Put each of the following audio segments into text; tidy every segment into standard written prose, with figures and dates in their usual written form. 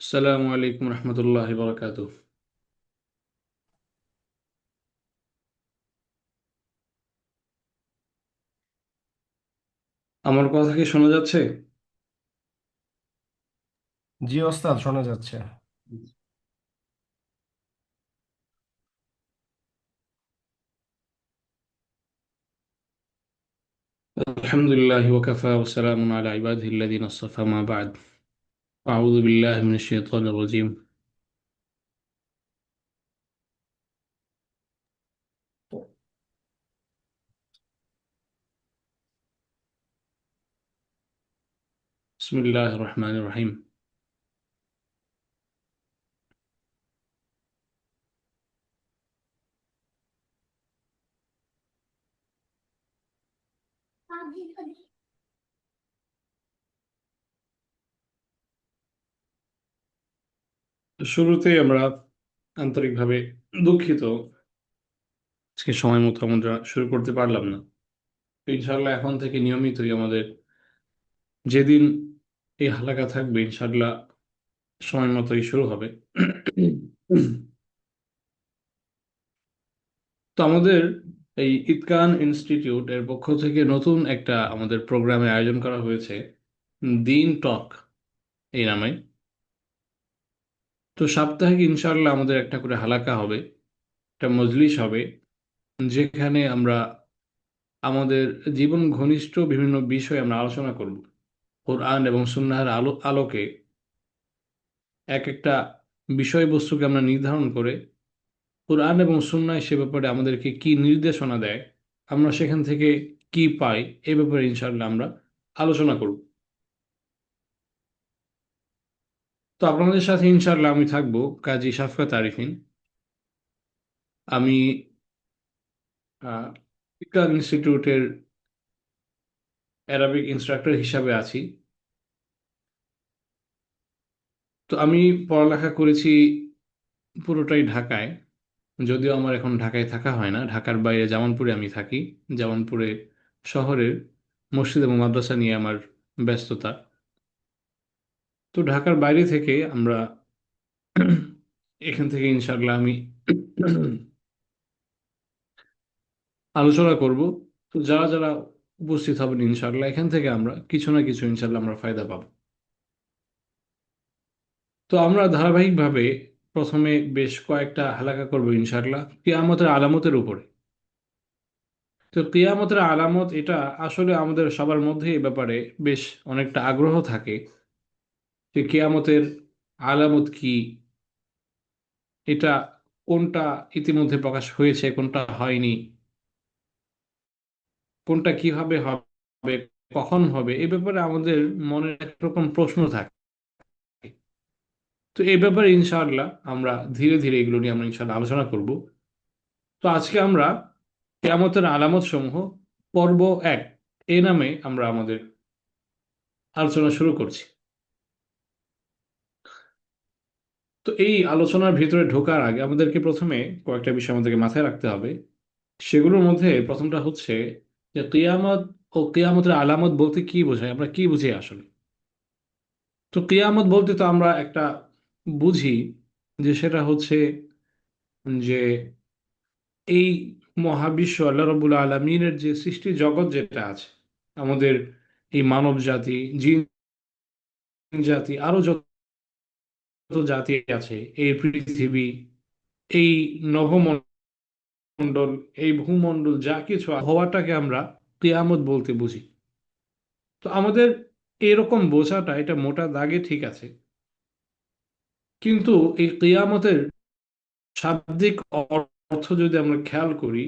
আসসালামু আলাইকুম রহমতুল্লাহ বরকাতু। আমার কথা কি শোনা যাচ্ছে? জি ওস্তাদ, শোনা যাচ্ছে। আলহামদুলিল্লাহ ওয়াকাফা ওয়াসসালামুন আলা ইবাদিহিল্লাযিনা আসতাফা মা বা'দ। আউযু বিল্লাহি মিনাশ শাইতানির রাজীম। বিসমিল্লাহির রহমানির রহিম। শুরুতেই আমরা আন্তরিকভাবে দুঃখিত, আজকে সময় মতো আমরা শুরু করতে পারলাম না। তো ইনশাআল্লাহ এখন থেকে নিয়মিতই আমাদের যেদিন এই হালাকা থাকবে ইনশাআল্লাহ সময় মতোই শুরু হবে। তো আমাদের এই ইতকান ইনস্টিটিউট এর পক্ষ থেকে নতুন একটা আমাদের প্রোগ্রামের আয়োজন করা হয়েছে, দিন টক এই নামে। তো সাপ্তাহিক ইনশাআল্লাহ আমাদের একটা করে হালাকা হবে, একটা মজলিস হবে, যেখানে আমরা আমাদের জীবন ঘনিষ্ঠ বিভিন্ন বিষয় আমরা আলোচনা করব। কোরআন এবং সুন্নাহর আলোকে এক একটা বিষয়বস্তুকে আমরা নির্ধারণ করে কোরআন এবং সুন্নাহ সে ব্যাপারে আমাদেরকে কি নির্দেশনা দেয়, আমরা সেখান থেকে কি পাই, এ ব্যাপারে ইনশাআল্লাহ আমরা আলোচনা করব। তো আপনাদের সাথে ইনশাআল্লাহ আমি থাকবো কাজী শাফকাত আরিফিন। আমি ইকরার ইনস্টিটিউটের অ্যারাবিক ইনস্ট্রাক্টর হিসাবে আছি। তো আমি পড়ালেখা করেছি পুরোটাই ঢাকায়, যদিও আমার এখন ঢাকায় থাকা হয় না, ঢাকার বাইরে জামালপুরে আমি থাকি। জামালপুরে শহরের মসজিদ এবং মাদ্রাসা নিয়ে আমার ব্যস্ততা। তো ঢাকার বাইরে থেকে আমরা এখান থেকে ইনশাআল্লাহ আমি আলোচনা করব। তো যারা যারা উপস্থিত হবেন ইনশাআল্লাহ এখান থেকে আমরা কিছু না কিছু ইনশাআল্লাহ আমরা ফায়দা পাবো। তো আমরা ধারাবাহিকভাবে প্রথমে বেশ কয়েকটা হালাকা করব ইনশাআল্লাহ কিয়ামতের আলামতের উপরে। তো কিয়ামতের আলামত এটা আসলে আমাদের সবার মধ্যে এই ব্যাপারে বেশ অনেকটা আগ্রহ থাকে যে কিয়ামতের আলামত কি, এটা কোনটা ইতিমধ্যে প্রকাশ হয়েছে, কোনটা হয়নি, কোনটা কিভাবে হবে, কখন হবে, এই ব্যাপারে আমাদের মনে একরকম প্রশ্ন থাকে। তো এই ব্যাপারে ইনশাআল্লাহ আমরা ধীরে ধীরে এগুলো নিয়ে আমরা ইনশাআল্লাহ আলোচনা করব। তো আজকে আমরা কিয়ামতের আলামত সমূহ পর্ব 1 এই নামে আমরা আমাদের আলোচনা শুরু করছি। তো এই আলোচনার ভিতরে ঢোকার আগে আমাদেরকে প্রথমে কয়েকটা বিষয় আমাদেরকে মাথায় রাখতে হবে। সেগুলোর মধ্যে প্রথমটা হচ্ছে যে কিয়ামত ও কিয়ামতের আলামত বলতে কি বোঝায়, আমরা কি বুঝি আসলে। তো কিয়ামত বলতে তো আমরা একটা বুঝি যে সেটা হচ্ছে যে এই মহাবিশ্ব আল্লাহ রবুল আলমিনের যে সৃষ্টি জগৎ যেটা আছে, আমাদের এই মানব জাতি, জিন জাতি, আরো যত জাতি আছে, এই পৃথিবী, এই নভমণ্ডল, এই ভূমণ্ডল, যা কিছু হওয়াটাকে আমরা কিয়ামত বলতে বুঝি। তো আমাদের এরকম বোঝাটা এটা মোটা দাগে ঠিক আছে, কিন্তু এই কিয়ামতের শাব্দিক অর্থ যদি আমরা খেয়াল করি,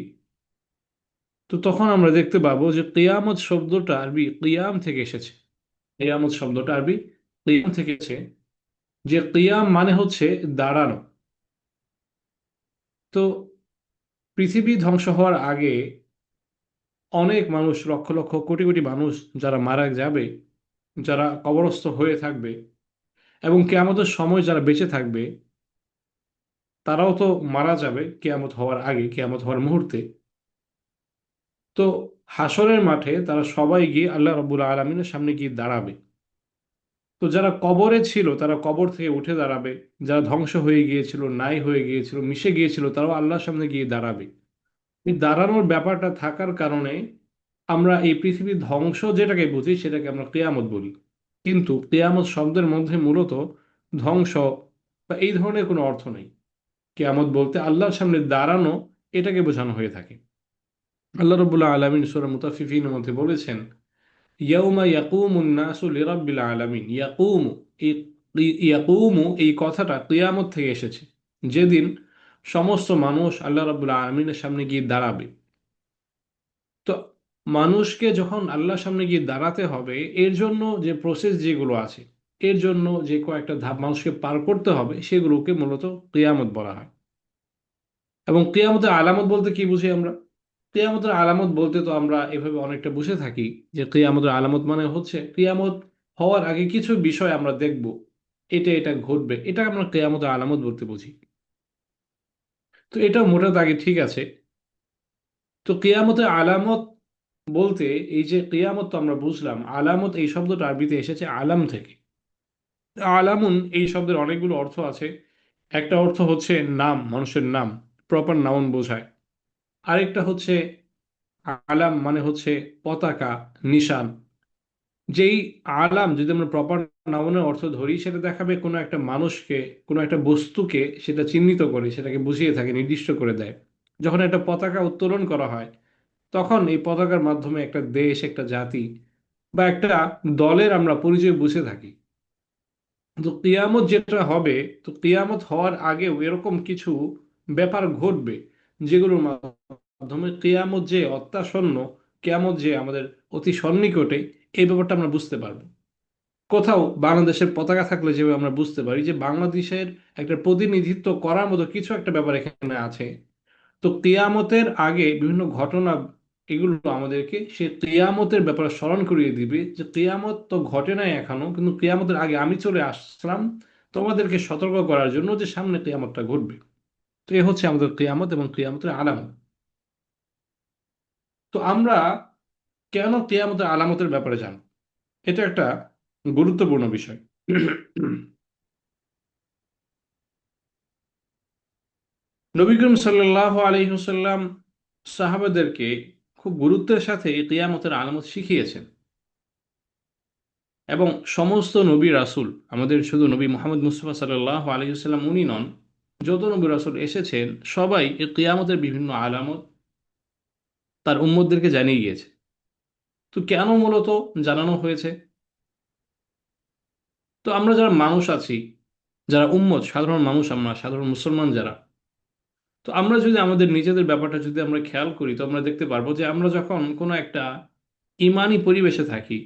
তো তখন আমরা দেখতে পাবো যে কিয়ামত শব্দটা আরবি কিয়াম থেকে এসেছে। কিয়ামত শব্দটা আরবি কিয়াম থেকে এসেছে, যে কিয়াম মানে হচ্ছে দাঁড়ানো। তো পৃথিবী ধ্বংস হওয়ার আগে অনেক মানুষ, লক্ষ লক্ষ কোটি কোটি মানুষ যারা মারা যাবে, যারা কবরস্থ হয়ে থাকবে, এবং কিয়ামতের সময় যারা বেঁচে থাকবে, তারাও তো মারা যাবে কিয়ামত হওয়ার আগে, কিয়ামত হওয়ার মুহূর্তে। তো হাসরের মাঠে তারা সবাই গিয়ে আল্লাহ রব্বুল আলমিনের সামনে গিয়ে দাঁড়াবে। তো যারা কবরে ছিল তারা কবর থেকে উঠে দাঁড়াবে, যারা ধ্বংস হয়ে গিয়েছিল, নাই হয়ে গিয়েছিল, মিশে গিয়েছিল, তারাও আল্লাহর সামনে গিয়ে দাঁড়াবে। এই দাঁড়ানোর ব্যাপারটা থাকার কারণে আমরা এই পৃথিবীর ধ্বংস যেটাকে বুঝি সেটাকে আমরা কেয়ামত বলি। কিন্তু কেয়ামত শব্দের মধ্যে মূলত ধ্বংস বা এই ধরনের কোনো অর্থ নেই। কেয়ামত বলতে আল্লাহর সামনে দাঁড়ানো, এটাকে বোঝানো হয়ে থাকে। আল্লাহ রবুল্লাহ আলমিন সূরা মুতাফিফিনের মধ্যে বলেছেন, ইয়াউমা ইয়াকুমুন নাসু লিরাব্বিল আলামিন। ইয়াকুমু, এই ইয়াকুমু এই কথাটা কিয়ামত থেকে এসেছে, যেদিন সমস্ত মানুষ আল্লাহ রাব্বুল আলামিনের সামনে গিয়ে দাঁড়াবে। তো মানুষকে যখন আল্লাহর সামনে গিয়ে দাঁড়াতে হবে, এর জন্য যে প্রসেস যেগুলো আছে, এর জন্য যে কয়েকটা ধাপ মানুষকে পার করতে হবে, সেগুলোকে মূলত কিয়ামত বলা হয়। এবং কিয়ামতের আলামত বলতে কি বুঝি আমরা? কিয়ামতের আলামত বলতে তো আমরা এভাবে অনেকটা বুঝে থাকি যে কিয়ামতের আলামত মানে হচ্ছে কিয়ামত হওয়ার আগে কিছু বিষয় আমরা দেখব, এটা এটা ঘটবে, এটা আমরা কিয়ামতের আলামত বলতে বুঝি। তো এটা মোটা দাগে ঠিক আছে। তো কিয়ামতের আলামত বলতে, এই যে কিয়ামত তো আমরা বুঝলাম, আলামত এই শব্দটা আরবিতে এসেছে আলাম থেকে। আলামুন এই শব্দের অনেকগুলো অর্থ আছে। একটা অর্থ হচ্ছে নাম, মানুষের নাম, প্রপার নাউন বোঝায়। আরেকটা হচ্ছে আলাম মানে হচ্ছে পতাকা, নিশান। যেই আলাম যদি আমরা প্রপার নাউনের অর্থ ধরি, সেটা দেখাবে কোনো একটা মানুষকে, কোনো একটা বস্তুকে সেটা চিহ্নিত করে, সেটাকে বুঝিয়ে থাকে, নির্দিষ্ট করে দেয়। যখন একটা পতাকা উত্তোলন করা হয়, তখন এই পতাকার মাধ্যমে একটা দেশ, একটা জাতি বা একটা দলের আমরা পরিচয় বুঝে থাকি। তো কিয়ামত যেটা হবে, তো কিয়ামত হওয়ার আগেও এরকম কিছু ব্যাপার ঘটবে, যেগুলোর মাধ্যমে কিয়ামত যে অত্যাসন্ন, কিয়ামত যে আমাদের অতি সন্নিকটে, এই ব্যাপারটা আমরা বুঝতে পারবো। কোথাও বাংলাদেশের পতাকা থাকলে যেভাবে আমরা বুঝতে পারি যে বাংলাদেশের একটা প্রতিনিধিত্ব করার মতো কিছু একটা ব্যাপার এখানে আছে। তো কিয়ামতের আগে বিভিন্ন ঘটনা, এগুলো আমাদেরকে সে কিয়ামতের ব্যাপারে স্মরণ করিয়ে দিবে যে কিয়ামত তো ঘটে নাই এখনো, কিন্তু কিয়ামতের আগে আমি চলে আসলাম তোমাদেরকে সতর্ক করার জন্য যে সামনে কিয়ামতটা ঘটবে। তো এ হচ্ছে আমাদের কিয়ামত এবং কিয়ামতের আলামত। তো আমরা কেন কিয়ামতের আলামতের ব্যাপারে জানব? এটা একটা গুরুত্বপূর্ণ বিষয়। নবী করিম সাল্লাল্লাহু আলাইহি ওয়াসাল্লাম সাহাবাদেরকে খুব গুরুত্বের সাথে এই কিয়ামতের আলামত শিখিয়েছেন। এবং সমস্ত নবী রাসূল, আমাদের শুধু নবী মুহাম্মদ মুস্তাফা সাল্লাল্লাহু আলাইহি ওয়াসাল্লাম উনি নন, যত নবী রাসূল এসেছেন সবাই এই কিয়ামতের বিভিন্ন আলামত তার উম্মতদেরকে জানিয়ে গিয়েছে। তো কেন মূলত জানানো হয়েছে? তো আমরা যারা মানুষ আছি, যারা উম্মত, সাধারণ মানুষ, আমরা সাধারণ মুসলমান যারা, তো আমরা যদি আমাদের নিজেদের ব্যাপারটা যদি আমরা খেয়াল করি, তো আমরা দেখতে পারবো যে আমরা যখন কোনো একটা ইমানি পরিবেশে থাকি,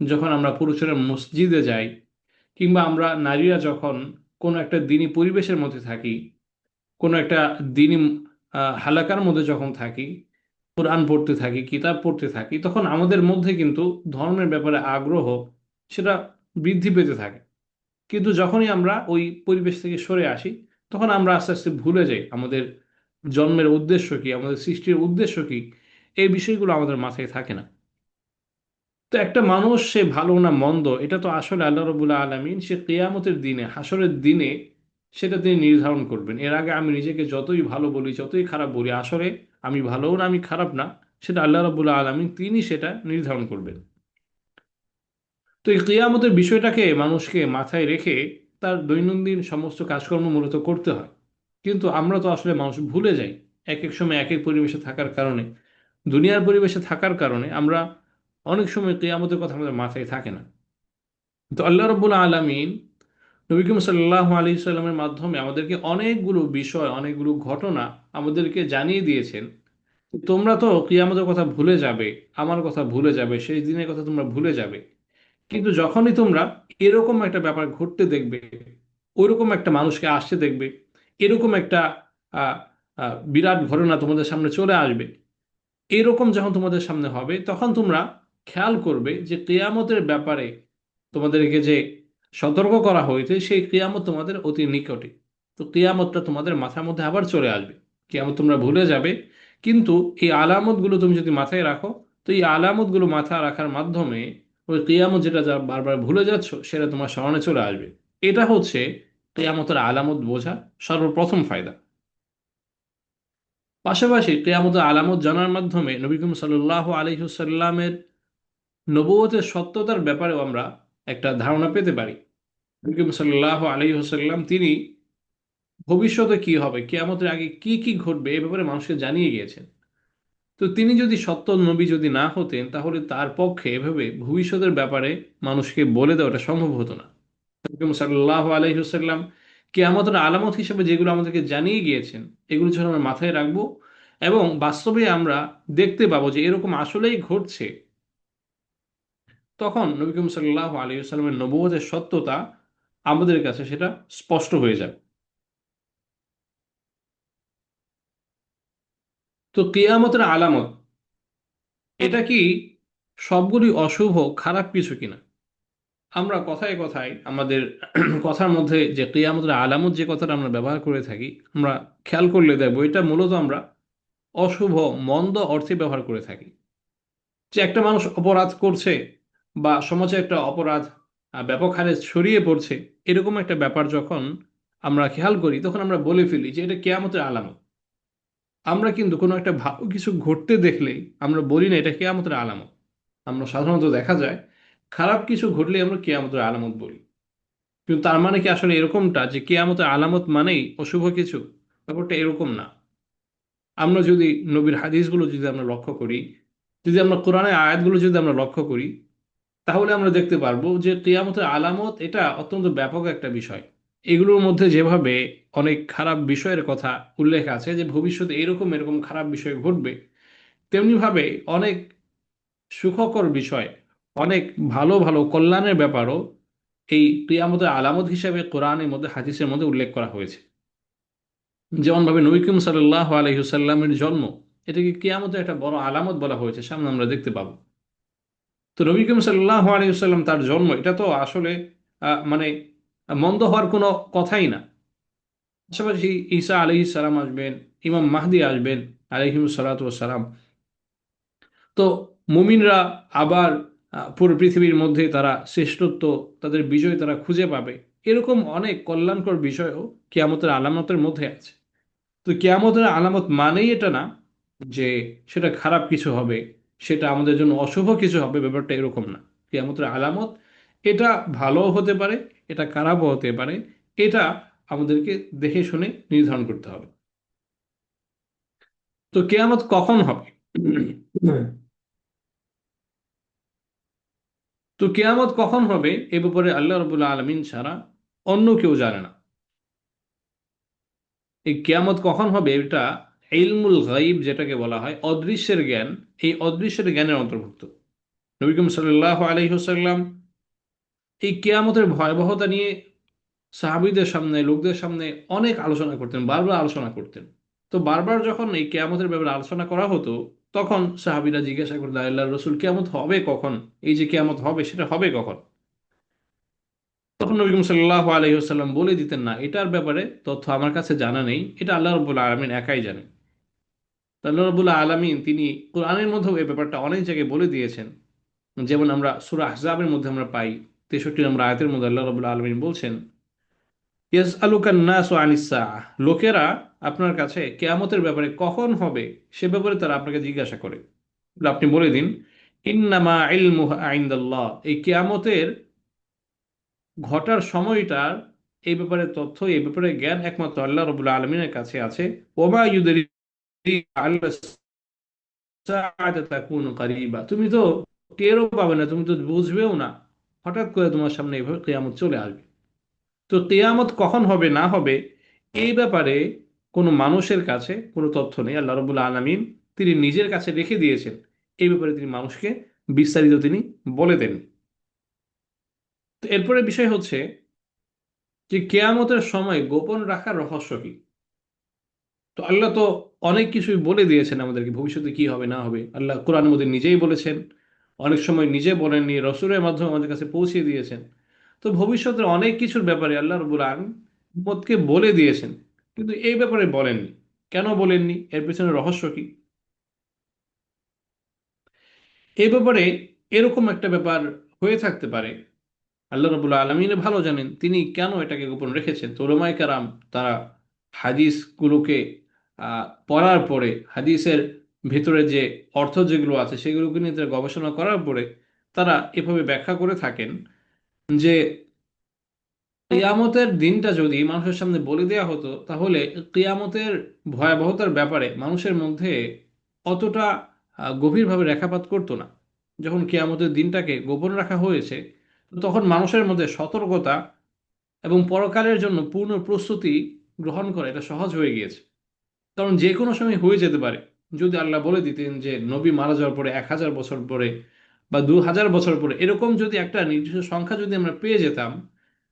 যখন আমরা পুরুষেরা মসজিদে যাই, কিংবা আমরা নারীরা যখন কোনো একটা দিনী পরিবেশের মধ্যে থাকি, কোনো একটা দিনী হালাকার মধ্যে যখন থাকি, কোরআন পড়তে থাকি, কিতাব পড়তে থাকি, তখন আমাদের মধ্যে কিন্তু ধর্মের ব্যাপারে আগ্রহ সেটা বৃদ্ধি পেতে থাকে। কিন্তু যখনই আমরা ওই পরিবেশ থেকে সরে আসি, তখন আমরা আস্তে আস্তে ভুলে যাই আমাদের জন্মের উদ্দেশ্য কি, আমাদের সৃষ্টির উদ্দেশ্য কি। এই বিষয়গুলো আমাদের মাথায় থাকে না। তো একটা মানুষ সে ভালো না মন্দ, এটা তো আসলে আল্লাহ রবুল্লাহ আলমিন সে কিয়ামতের দিনে, হাসরের দিনে সেটা তিনি নির্ধারণ করবেন। এর আগে আমি নিজেকে যতই ভালো বলি, যতই খারাপ বলি, আসলে আমি ভালোও না, আমি খারাপ না, সেটা আল্লাহ রবুল্লাহ আলমিন তিনি সেটা নির্ধারণ করবেন। তো এই কিয়ামতের বিষয়টাকে মানুষকে মাথায় রেখে তার দৈনন্দিন সমস্ত কাজকর্ম মূলত করতে হয়। কিন্তু আমরা তো আসলে মানুষ ভুলে যাই, এক এক সময় এক এক পরিবেশে থাকার কারণে, দুনিয়ার পরিবেশে থাকার কারণে আমরা অনেক সময় কিয়ামতের কথা আমাদের মাথায় থাকে না। তো আল্লাহ রব্বুল আলমিন নবী করিম সাল্লাল্লাহু আলাইহি সাল্লামের মাধ্যমে আমাদেরকে অনেকগুলো বিষয়, অনেকগুলো ঘটনা আমাদেরকে জানিয়ে দিয়েছেন। তোমরা তো কিয়ামতের কথা ভুলে যাবে, আমার কথা ভুলে যাবে, সেই দিনের কথা তোমরা ভুলে যাবে, কিন্তু যখনই তোমরা এরকম একটা ব্যাপার ঘটতে দেখবে, ওইরকম একটা মানুষকে আসতে দেখবে, এরকম একটা আহ, বিরাট ঘটনা তোমাদের সামনে চলে আসবে, এরকম যখন তোমাদের সামনে হবে, তখন তোমরা খেয়াল করবে যে কেয়ামতের ব্যাপারে তোমাদেরকে যে সতর্ক করা হয়েছে, সেই কেয়ামত তোমাদের অতি নিকটে। তো কেয়ামতটা তোমাদের মাথার মধ্যে আবার চলে আসবে, কেয়ামত তোমরা ভুলে যাবে। কিন্তু এই আলামতগুলো তুমি যদি মাথায় রাখো, তো এই আলামতগুলো মাথায় রাখার মাধ্যমে ওই কিয়ামত যেটা যা বারবার ভুলে যাচ্ছ সেটা তোমার স্মরণে চলে আসবে। এটা হচ্ছে কিয়ামতের আলামত বোঝা সর্বপ্রথম ফায়দা। পাশাপাশি কিয়ামতের আলামত জানার মাধ্যমে নবী করিম সাল্লাল্লাহু আলাইহি ওয়াসাল্লামের নবুয়তের সত্যতার ব্যাপারেও আমরা একটা ধারণা পেতে পারি। নবী করিম সাল্লাল্লাহু আলাইহি ওয়াসাল্লাম তিনি ভবিষ্যতে কি হবে, কিয়ামতের আগে কি কি ঘটবে এ ব্যাপারে মানুষকে জানিয়ে গিয়েছেন। তো তিনি যদি সত্য নবী যদি না হতেন তাহলে তার পক্ষে এভাবে ভবিষ্যতের ব্যাপারে মানুষকে বলে দেওয়াটা সম্ভব হতো না। সাল্লাল্লাহু আলাইহি ওয়াসাল্লাম কিয়ামতের আলামত হিসেবে যেগুলো আমাদেরকে জানিয়ে গিয়েছেন, এগুলো যখন আমরা মাথায় রাখবো এবং বাস্তবে আমরা দেখতে পাবো যে এরকম আসলেই ঘটছে, তখন নবী করিম সাল্লাল্লাহু আলাইহি ওয়াসাল্লামের নবুয়তের সত্যতা আমাদের কাছে সেটা স্পষ্ট হয়ে যাবে। তো কিয়ামতের আলামত এটা কি সবগুলি অশুভ খারাপ কিছু কিনা? আমরা কথায় কথায় আমাদের কথার মধ্যে যে কিয়ামতের আলামত যে কথাটা আমরা ব্যবহার করে থাকি, আমরা খেয়াল করলে দেখবো এটা মূলত আমরা অশুভ মন্দ অর্থে ব্যবহার করে থাকি। যে একটা মানুষ অপরাধ করছে বা সমাজে একটা অপরাধ ব্যাপক হারে ছড়িয়ে পড়ছে, এরকম একটা ব্যাপার যখন আমরা খেয়াল করি তখন আমরা বলে ফেলি যে এটা কিয়ামতের আলামত। আমরা কিন্তু কোনো একটা ভালো কিছু ঘটতে দেখলেই আমরা বলি না এটা কিয়ামতের আলামত। আমরা সাধারণত দেখা যায় খারাপ কিছু ঘটলে আমরা কিয়ামতের আলামত বলি। কিন্তু তার মানে কি আসলে এরকমটা যে কিয়ামতের আলামত মানেই অশুভ কিছু? ব্যাপারটা এরকম না। আমরা যদি নবীর হাদিসগুলো যদি আমরা লক্ষ্য করি, যদি আমরা কোরআনের আয়াতগুলো যদি আমরা লক্ষ্য করি, তাহলে আমরা দেখতে পারবো যে কিয়ামতের আলামত এটা অত্যন্ত ব্যাপক একটা বিষয়। এগুলোর মধ্যে যেভাবে অনেক খারাপ বিষয়ের কথা উল্লেখ আছে যে ভবিষ্যতে এরকম এরকম খারাপ বিষয় ঘটবে, তেমনিভাবে অনেক সুখকর বিষয়, অনেক ভালো ভালো কল্যাণের ব্যাপারও এই কিয়ামতের আলামত হিসেবে কোরআনের মধ্যে হাদিসের মধ্যে উল্লেখ করা হয়েছে। যেমন ভাবে নবী করিম সাল্লাল্লাহু আলাইহি ওয়াসাল্লামের জন্ম, এটাকে কিয়ামতের একটা বড় আলামত বলা হয়েছে, সামনে আমরা দেখতে পাবো। তো নবী করিম সাল্লাল্লাহু আলাইহি ওয়াসাল্লাম তার জন্ম এটা তো আসলে মানে মন্দ হওয়ার কোনো কথাই না। পাশাপাশি ঈসা আলাইহিস সালাম আসবেন, ইমাম মাহদি আসবেন আলাইহিমুস সালাতু ওয়াস সালাম। তো মুমিনরা আবার পুরো পৃথিবীর মধ্যে তারা শ্রেষ্ঠত্ব, তাদের বিজয় তারা খুঁজে পাবে। এরকম অনেক কল্যাণকর বিষয়ও কিয়ামতের আলামতের মধ্যে আছে। তো কিয়ামতের আলামত মানেই এটা না যে সেটা খারাপ কিছু হবে, সেটা আমাদের জন্য অশুভ কিছু হবে, ব্যাপারটা এরকম না। কিয়ামতের আলামত এটা ভালোও হতে পারে, এটা খারাপও হতে পারে। এটা আমাদেরকে দেখে শুনে নির্ধারণ করতে হবে। তো কিয়ামত কখন হবে? তো কিয়ামত কখন হবে এ ব্যাপারে আল্লাহ রাব্বুল আলামিন ছাড়া অন্য কেউ জানে না। এই কিয়ামত কখন হবে এটা ইলমুল গাইব যেটাকে বলা হয়, অদৃশ্যের জ্ঞান, এই অদৃশ্যের জ্ঞানের অন্তর্ভুক্ত। নবী করিম সাল্লাল্লাহু আলাইহি ওয়াসাল্লাম এই কিয়ামতের ভয়াবহতা নিয়ে সাহাবীদের সামনে, লোকদের সামনে অনেক আলোচনা করতেন, বারবার আলোচনা করতেন। তো বারবার যখন এই কিয়ামতের ব্যাপারে আলোচনা করা হতো, তখন সাহাবীরা জিজ্ঞাসা করতেন, আল্লাহর রাসূল কিয়ামত হবে কখন? এই যে কিয়ামত হবে সেটা হবে কখন? তখন নবী করিম সাল্লাল্লাহু আলাইহি ওয়াসাল্লাম বলে দিতেন, না এটার ব্যাপারে তথ্য আমার কাছে জানা নেই, এটা আল্লাহ রাব্বুল আলামিন একাই জানেন। তো আল্লাহ রাব্বুল আলামিন তিনি কোরআনের মধ্যেও এই ব্যাপারটা অনেক জায়গায় বলে দিয়েছেন। যেমন আমরা সূরা আহজাবের মধ্যে আমরা পাই 63 নম্বর আয়াতের মধ্যে আল্লাহ রাব্বুল আলামিন বলছেন, ইয়াসআলুকান নাসু আনিস সাআহ, লোকেরা আপনার কাছে কিয়ামতের ব্যাপারে কখন হবে সে ব্যাপারে তারা আপনাকে জিজ্ঞাসা করে। বলে আপনি বলে দিন, ইন্নামা ইলমুহা ইনদাল্লাহ, এই কিয়ামতের ঘটার সময়টার এই ব্যাপারে তথ্য, এই ব্যাপারে জ্ঞান একমাত্র আল্লাহ রাব্বুল আলামিনের কাছে আছে। ওমা ইউদরি আল্লাহ সাআতা তাকুনু কারীবা, তুমি তো টেরও পাবে না, তুমি তো বুঝবেও না, হঠাৎ করে তোমার সামনে এইভাবে কিয়ামত চলে আসবে। তো কিয়ামত কখন হবে না হবে এই ব্যাপারে কোনো মানুষের কাছে কোনো তথ্য নেই। আল্লাহ রাব্বুল আলামিন তিনি নিজের কাছে রেখে দিয়েছেন, এই ব্যাপারে তিনি মানুষকে বিস্তারিত তিনি বলে দেন। তো এরপরে বিষয় হচ্ছে যে কেয়ামতের সময় গোপন রাখার রহস্য কি? তো আল্লাহ তো অনেক কিছুই বলে দিয়েছেন আমাদেরকে, ভবিষ্যতে কি হবে না হবে আল্লাহ কোরআনের মধ্যে নিজেই বলেছেন, অনেক সময় নিজে বলেননি, রসুলের মাধ্যমে আমাদের কাছে পৌঁছে দিয়েছেন। তো ভবিষ্যতের অনেক কিছুর ব্যাপারে আল্লাহ রাব্বুল আলামিন উম্মতকে বলে দিয়েছেন, কিন্তু এই ব্যাপারে বলেননি। কেন বলেননি? এর পেছনে রহস্য কি? এই ব্যাপারে এরকম একটা ব্যাপার হয়ে থাকতে পারে। আল্লাহ রাব্বুল আলামিন ভালো জানেন তিনি কেন এটাকে গোপন রেখেছেন। তো উলামায়ে কেরাম তারা হাদিসগুলোকে পড়ার পরে, হাদিসের ভিতরে যে অর্থ যেগুলো আছে সেগুলোকে নিয়ে তারা গবেষণা করার পরে তারা এভাবে ব্যাখ্যা করে থাকেন যে কিয়ামতের দিনটা যদি মানুষের সামনে বলে দেওয়া হতো তাহলে কিয়ামতের ভয়াবহতার ব্যাপারে মানুষের মধ্যে অতটা গভীরভাবে রেখাপাত করতো না। যখন কিয়ামতের দিনটাকে গোপন রাখা হয়েছে, তখন মানুষের মধ্যে সতর্কতা এবং পরকালের জন্য পূর্ণ প্রস্তুতি গ্রহণ করা এটা সহজ হয়ে গিয়েছে। কারণ যে কোনো সময় হয়ে যেতে পারে। যদি আল্লাহ বলে দিতেন যে নবী মারা যাওয়ার পরে 1000 বছর পরে বা 2000 বছর পরে, এরকম যদি একটা নির্দিষ্ট সংখ্যা যদি আমরা পেয়ে যেতাম,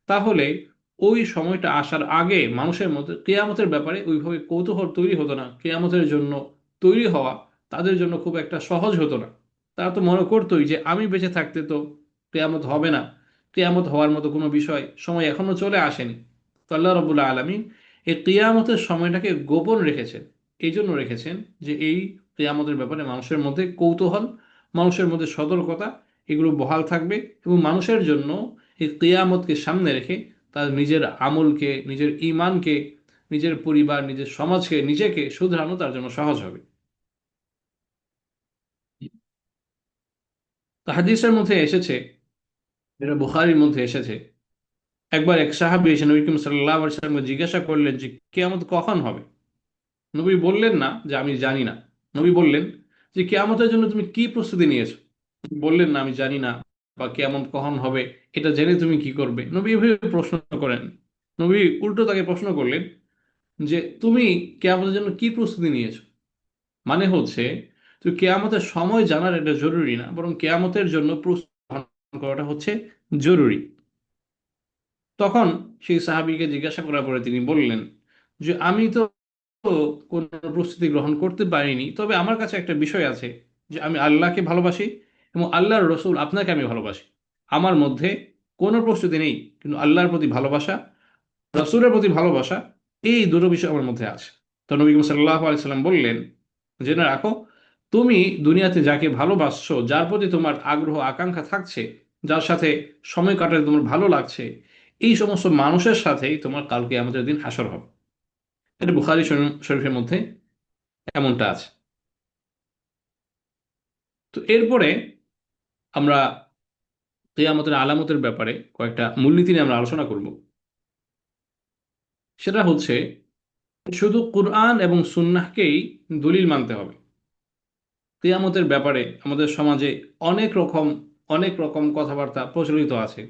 তাহলে ওই সময়টা আসার আগে মানুষের মধ্যে কেয়ামতের ব্যাপারে ওইভাবে কৌতূহল তৈরি হতো না। কেয়ামতের জন্য তৈরি হওয়া তাদের জন্য খুব একটা সহজ হতো না। তারা তো মনে করতোই যে আমি বেঁচে থাকতে তো কেয়ামত হবে না, কেয়ামত হওয়ার মতো কোনো বিষয় সময় এখনো চলে আসেনি। তো আল্লাহ রবুল্লাহ আলমিন এই কেয়ামতের সময়টাকে গোপন রেখেছেন। এই জন্য রেখেছেন যে এই কেয়ামতের ব্যাপারে মানুষের মধ্যে কৌতূহল, মানুষের মধ্যে সতর্কতা এগুলো বহাল থাকবে, এবং মানুষের জন্য এই কেয়ামতকে সামনে রেখে তার নিজের আমলকে, নিজের ইমানকে, নিজের পরিবার, নিজের সমাজকে, নিজেকে শুধরানো তার জন্য সহজ হবে। তো হাদিসের মধ্যে এসেছে, এটা বুখারীর মধ্যে এসেছে, একবার এক সাহাবী এসে নবী করিম সাল্লাল্লাহু আলাইহি ওয়াসাল্লামকে জিজ্ঞাসা করলেন যে কিয়ামত কখন হবে। নবী বললেন না যে আমি জানি না। নবী বললেন যে কিয়ামতের জন্য তুমি কি প্রস্তুতি নিয়েছো। বললেন না আমি জানি না, বা কিয়ামত কখন হবে এটা জেনে তুমি কি করবে। নবী এভাবে প্রশ্ন করেন। নবী উল্টো তাকে প্রশ্ন করলেন যে তুমি কিয়ামতের জন্য কি প্রস্তুতি নিয়েছো। মানে হচ্ছে তো কেয়ামতের সময় জানার এটা জরুরি না, বরং কেয়ামতের জন্য প্রস্তুতি গ্রহণ করাটা হচ্ছে জরুরি। তখন সেই সাহাবীকে জিজ্ঞাসা করার পরে তিনি বললেন যে আমি তো কোনো প্রস্তুতি গ্রহণ করতে পারিনি, তবে আমার কাছে একটা বিষয় আছে যে আমি আল্লাহকে ভালোবাসি এবং আল্লাহর রসুল আপনাকে আমি ভালোবাসি। আমার মধ্যে কোনো প্রস্তুতি নেই, কিন্তু আল্লাহর প্রতি ভালোবাসা, রসুলের প্রতি ভালোবাসা, এই দুটো বিষয় আমার মধ্যে আছে। তো নবী করিম সাল্লাল্লাহু আলাইহি সাল্লাম বললেন, জেনে রাখো তুমি দুনিয়াতে যাকে ভালোবাসছো, যার প্রতি তোমার আগ্রহ আকাঙ্ক্ষা থাকছে, যার সাথে সময় কাটাতে তোমার ভালো লাগছে, এই সমস্ত মানুষের সাথেই তোমার কালকে আমাদের দিন হাসর হবে। এটা বুখারী শরীফের মধ্যে এমনটা আছে। তো এরপরে আমরা কিয়ামতের আলামতের ব্যাপারে কয়েকটা মূলনীতি নিয়ে আমরা আলোচনা করব। সেটা হচ্ছে শুধু কুরআন এবং সুন্নাহকেই দলিল মানতে হবে। কিয়ামতের ব্যাপারে আমাদের সমাজে অনেক রকম কথাবার্তা প্রচলিত আছে।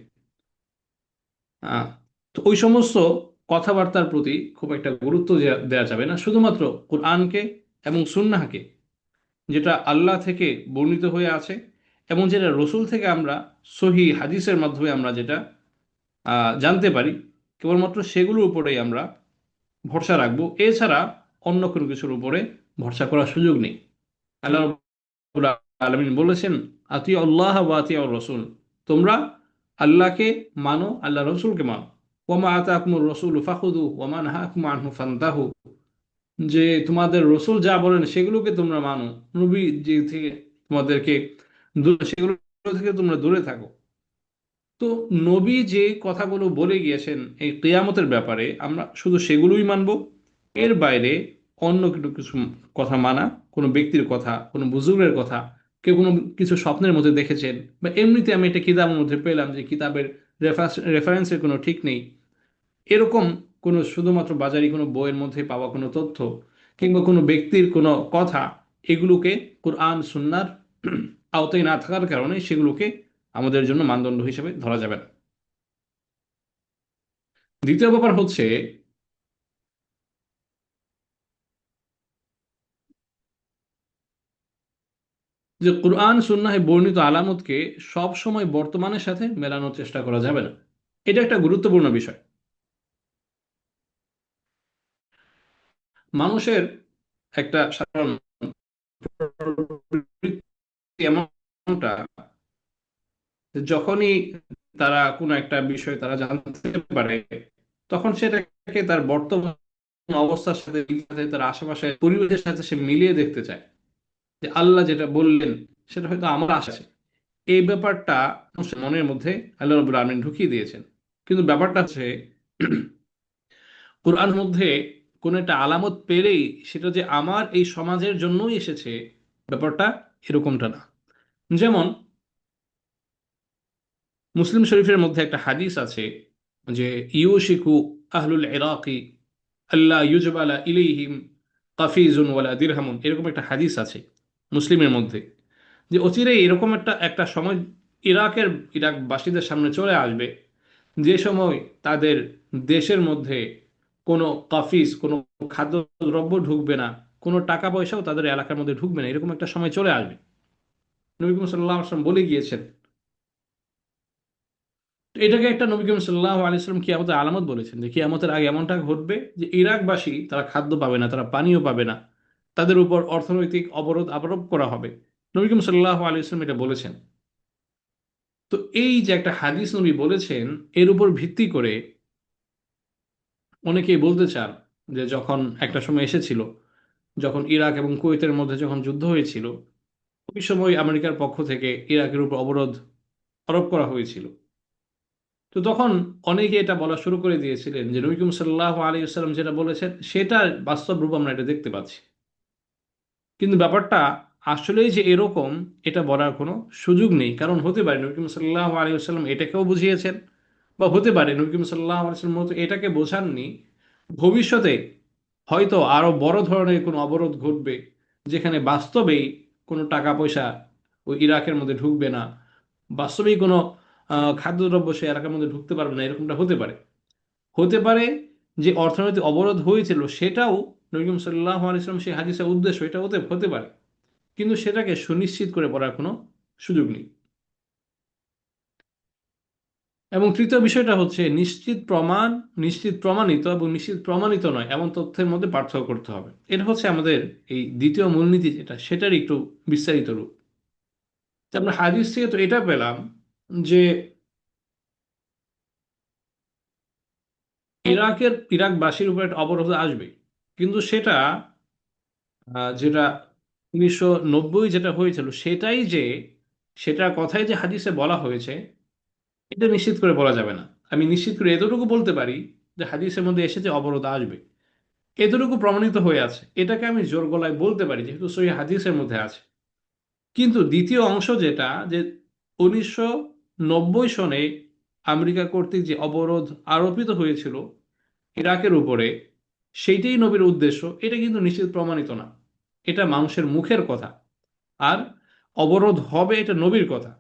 আহ, তো ওই সমস্ত কথাবার্তার প্রতি খুব একটা গুরুত্ব দেওয়া যাবে না। শুধুমাত্র কোরআনকে এবং সুন্নাহকে, যেটা আল্লাহ থেকে বর্ণিত হয়ে আছে এবং যেটা রসুল থেকে আমরা সহি হাদিসের মাধ্যমে আমরা যেটা জানতে পারি, কেবলমাত্র সেগুলোর উপরেই আমরা ভরসা রাখবো। এছাড়া অন্য কোনো কিছুর উপরে ভরসা করার সুযোগ নেই। আল্লাহ রাব্বুল আলামিন বলেছেন, আতিউ আল্লাহ ওয়া আতিউ রসুল, তোমরা আল্লাহকে মানো, আল্লাহ রসুলকে মানো। ওয়ামা আতাকুমুর রসুল ফাখুদু ওয়ামা নাহাকুম আনহু ফান্তাহু, যে তোমাদের রসুল যা বলেন সেগুলোকে তোমরা মানো, নবী যে থেকে তোমাদেরকে সেগুলো থেকে তোমরা দূরে থাকো। তো নবী যে কথাগুলো বলে গিয়েছেন এই কিয়ামতের ব্যাপারে আমরা শুধু সেগুলোই মানব। এর বাইরে অন্য কিছু কিছু কথা মানা, কোনো ব্যক্তির কথা, কোনো বুজুর্গের কথা, কেউ কোনো কিছু স্বপ্নের মধ্যে দেখেছেন, বা এমনিতে আমি একটা কিতাবের মধ্যে পেলাম যে কিতাবের রেফারেন্সের কোনো ঠিক নেই, এরকম কোনো শুধুমাত্র বাজারি কোনো বইয়ের মধ্যে পাওয়া কোনো তথ্য কিংবা কোনো ব্যক্তির কোনো কথা, এগুলোকে কোরআন সুন্নাহর আওতায় না থাকার কারণে সেগুলোকে আমাদের জন্য মানদণ্ড হিসেবে ধরা যাবে না। দ্বিতীয় ব্যাপার হচ্ছে যে কোরআন সুন্নাহে বর্ণিত আলামতকে সব সময় বর্তমানের সাথে মেলানোর চেষ্টা করা যাবে না। এটা একটা গুরুত্বপূর্ণ বিষয়। মানুষের একটা সাধারণ প্রবৃত্তি এমনটা যে যখনই তারা কোনো একটা বিষয় তারা জানতে পারে, তখন সেটাকে তার বর্তমান অবস্থার সাথে তার আশেপাশে পরিবেশের সাথে সে মিলিয়ে দেখতে চায় যে আল্লাহ যেটা বললেন সেটা হয়তো আমার আশা আছে, এই ব্যাপারটা মানুষের মনের মধ্যে আল্লাহ রাব্বুল আলামিন ঢুকিয়ে দিয়েছেন। কিন্তু ব্যাপারটা হচ্ছে কোরআন মধ্যে কোনো একটা আলামত পেলেই সেটা যে আমার এই সমাজের জন্যই এসেছে, ব্যাপারটা এরকমটা না। যেমন মুসলিম শরীফের মধ্যে একটা হাদিস আছে যে ইউশিকু আহলুল ইরাকি আল্লাহ ইউজবালা ইলাইহিম কাফিজুন ওয়ালা দিরহামুন, এরকম একটা হাদিস আছে মুসলিমের মধ্যে, যে অচিরেই এরকম একটা একটা সময় ইরাকের ইরাকবাসীদের সামনে চলে আসবে যে সময় তাদের দেশের মধ্যে কোনো কাফিজ, কোনো খাদ্যদ্রব্য ঢুকবে না, কোনো টাকা পয়সাও তাদের এলাকার মধ্যে ঢুকবে না, এরকম একটা সময় চলে আসবে। নবী করিম সাল্লাল্লাহু আলাইহি ওয়াসাল্লাম বলে গিয়েছেন। তো এটাকে একটা নবী করিম সাল্লাল্লাহু আলাইহি ওয়াসাল্লাম কিয়ামতের আলামত বলেছেন, যে কিয়ামতের আগে এমনটা ঘটবে যে ইরাকবাসী তারা খাদ্য পাবে না, তারা পানীয় পাবে না, তাদের উপর অর্থনৈতিক অবরোধ আরোপ করা হবে। নবী করিম সাল্লাল্লাহু আলাইহি ওয়াসাল্লাম এটা বলেছেন। তো এই যে একটা হাদিস নবী বলেছেন, এর উপর ভিত্তি করে অনেকেই বলতে চান যে যখন একটা সময় এসেছিল, যখন ইরাক এবং কুয়েতের মধ্যে যখন যুদ্ধ হয়েছিল, ওই সময় আমেরিকার পক্ষ থেকে ইরাকের উপর অবরোধ আরোপ করা হয়েছিল। তো তখন অনেকে এটা বলা শুরু করে দিয়েছিলেন যে নবী করিম সাল্লাল্লাহু আলাইহি ওয়াসাল্লাম যেটা বলেছেন সেটার বাস্তব রূপ আমরা এটা দেখতে পাচ্ছি। কিন্তু ব্যাপারটা আসলেই যে এরকম, এটা বলার কোনো সুযোগ নেই। কারণ হতে পারে নবী করিম সাল্লাল্লাহু আলাইহি ওয়াসাল্লাম এটাকেও বুঝিয়েছেন, বা হতে পারে নবী করিম সাল্লাল্লাহু আলাইহি ওয়াসাল্লাম মতো এটাকে বোঝাননি ভবিষ্যতে হয়তো আরো বড় ধরনের কোনো অবরোধ ঘটবে, যেখানে বাস্তবেই কোনো টাকা পয়সা ওই ইরাকের মধ্যে ঢুকবে না, বাস্তবেই কোনো খাদ্যদ্রব্য সে এলাকার মধ্যে ঢুকতে পারবে না, এরকমটা হতে পারে। হতে পারে যে অর্থনৈতিক অবরোধ হয়েছিল সেটাও নবী করিম সাল্লাল্লাহু আলাইহি ওয়াসাল্লাম সেই হাদিসের উদ্দেশ্য, এটা হতে হতে পারে। কিন্তু সেটাকে সুনিশ্চিত করে বলার কোনো সুযোগ নেই। এবং তৃতীয় বিষয়টা হচ্ছে নিশ্চিত প্রমাণ, নিশ্চিত প্রমাণিত এবং নিশ্চিত প্রমাণিত নয় এমন তথ্যের মধ্যে পার্থক্য করতে হবে। এটা হচ্ছে আমাদের এই দ্বিতীয় মূলনীতি, যেটা সেটার একটু বিস্তারিত রূপ। তো আমরা হাদিস থেকে তো এটা পেলাম যে ইরাকবাসীর উপর একটা অবরোধ আসবে, কিন্তু সেটা যেটা 1990 যেটা হয়েছিল সেটাই যে, সেটার কথাই যে হাদিসে বলা হয়েছে, এটা নিশ্চিত করে বলা যাবে না। আমি নিশ্চিত করে এতটুকু বলতে পারি যে হাদিসের মধ্যে এসেছে অবরোধ আসবে, এতটুকু প্রমাণিত হয়ে আছে, এটাকে আমি জোর গলায় বলতে পারি যেহেতু সহিহ হাদিসের মধ্যে আছে। কিন্তু দ্বিতীয় অংশ যেটা, যে 1990 সনে আমেরিকা কর্তৃক যে অবরোধ আরোপিত হয়েছিল ইরাকের উপরে, সেইটাই নবীর উদ্দেশ্য, এটা কিন্তু নিশ্চিত প্রমাণিত না। এটা মানুষের মুখের কথা। আর অবরোধ হবে এটা নবীর কথা।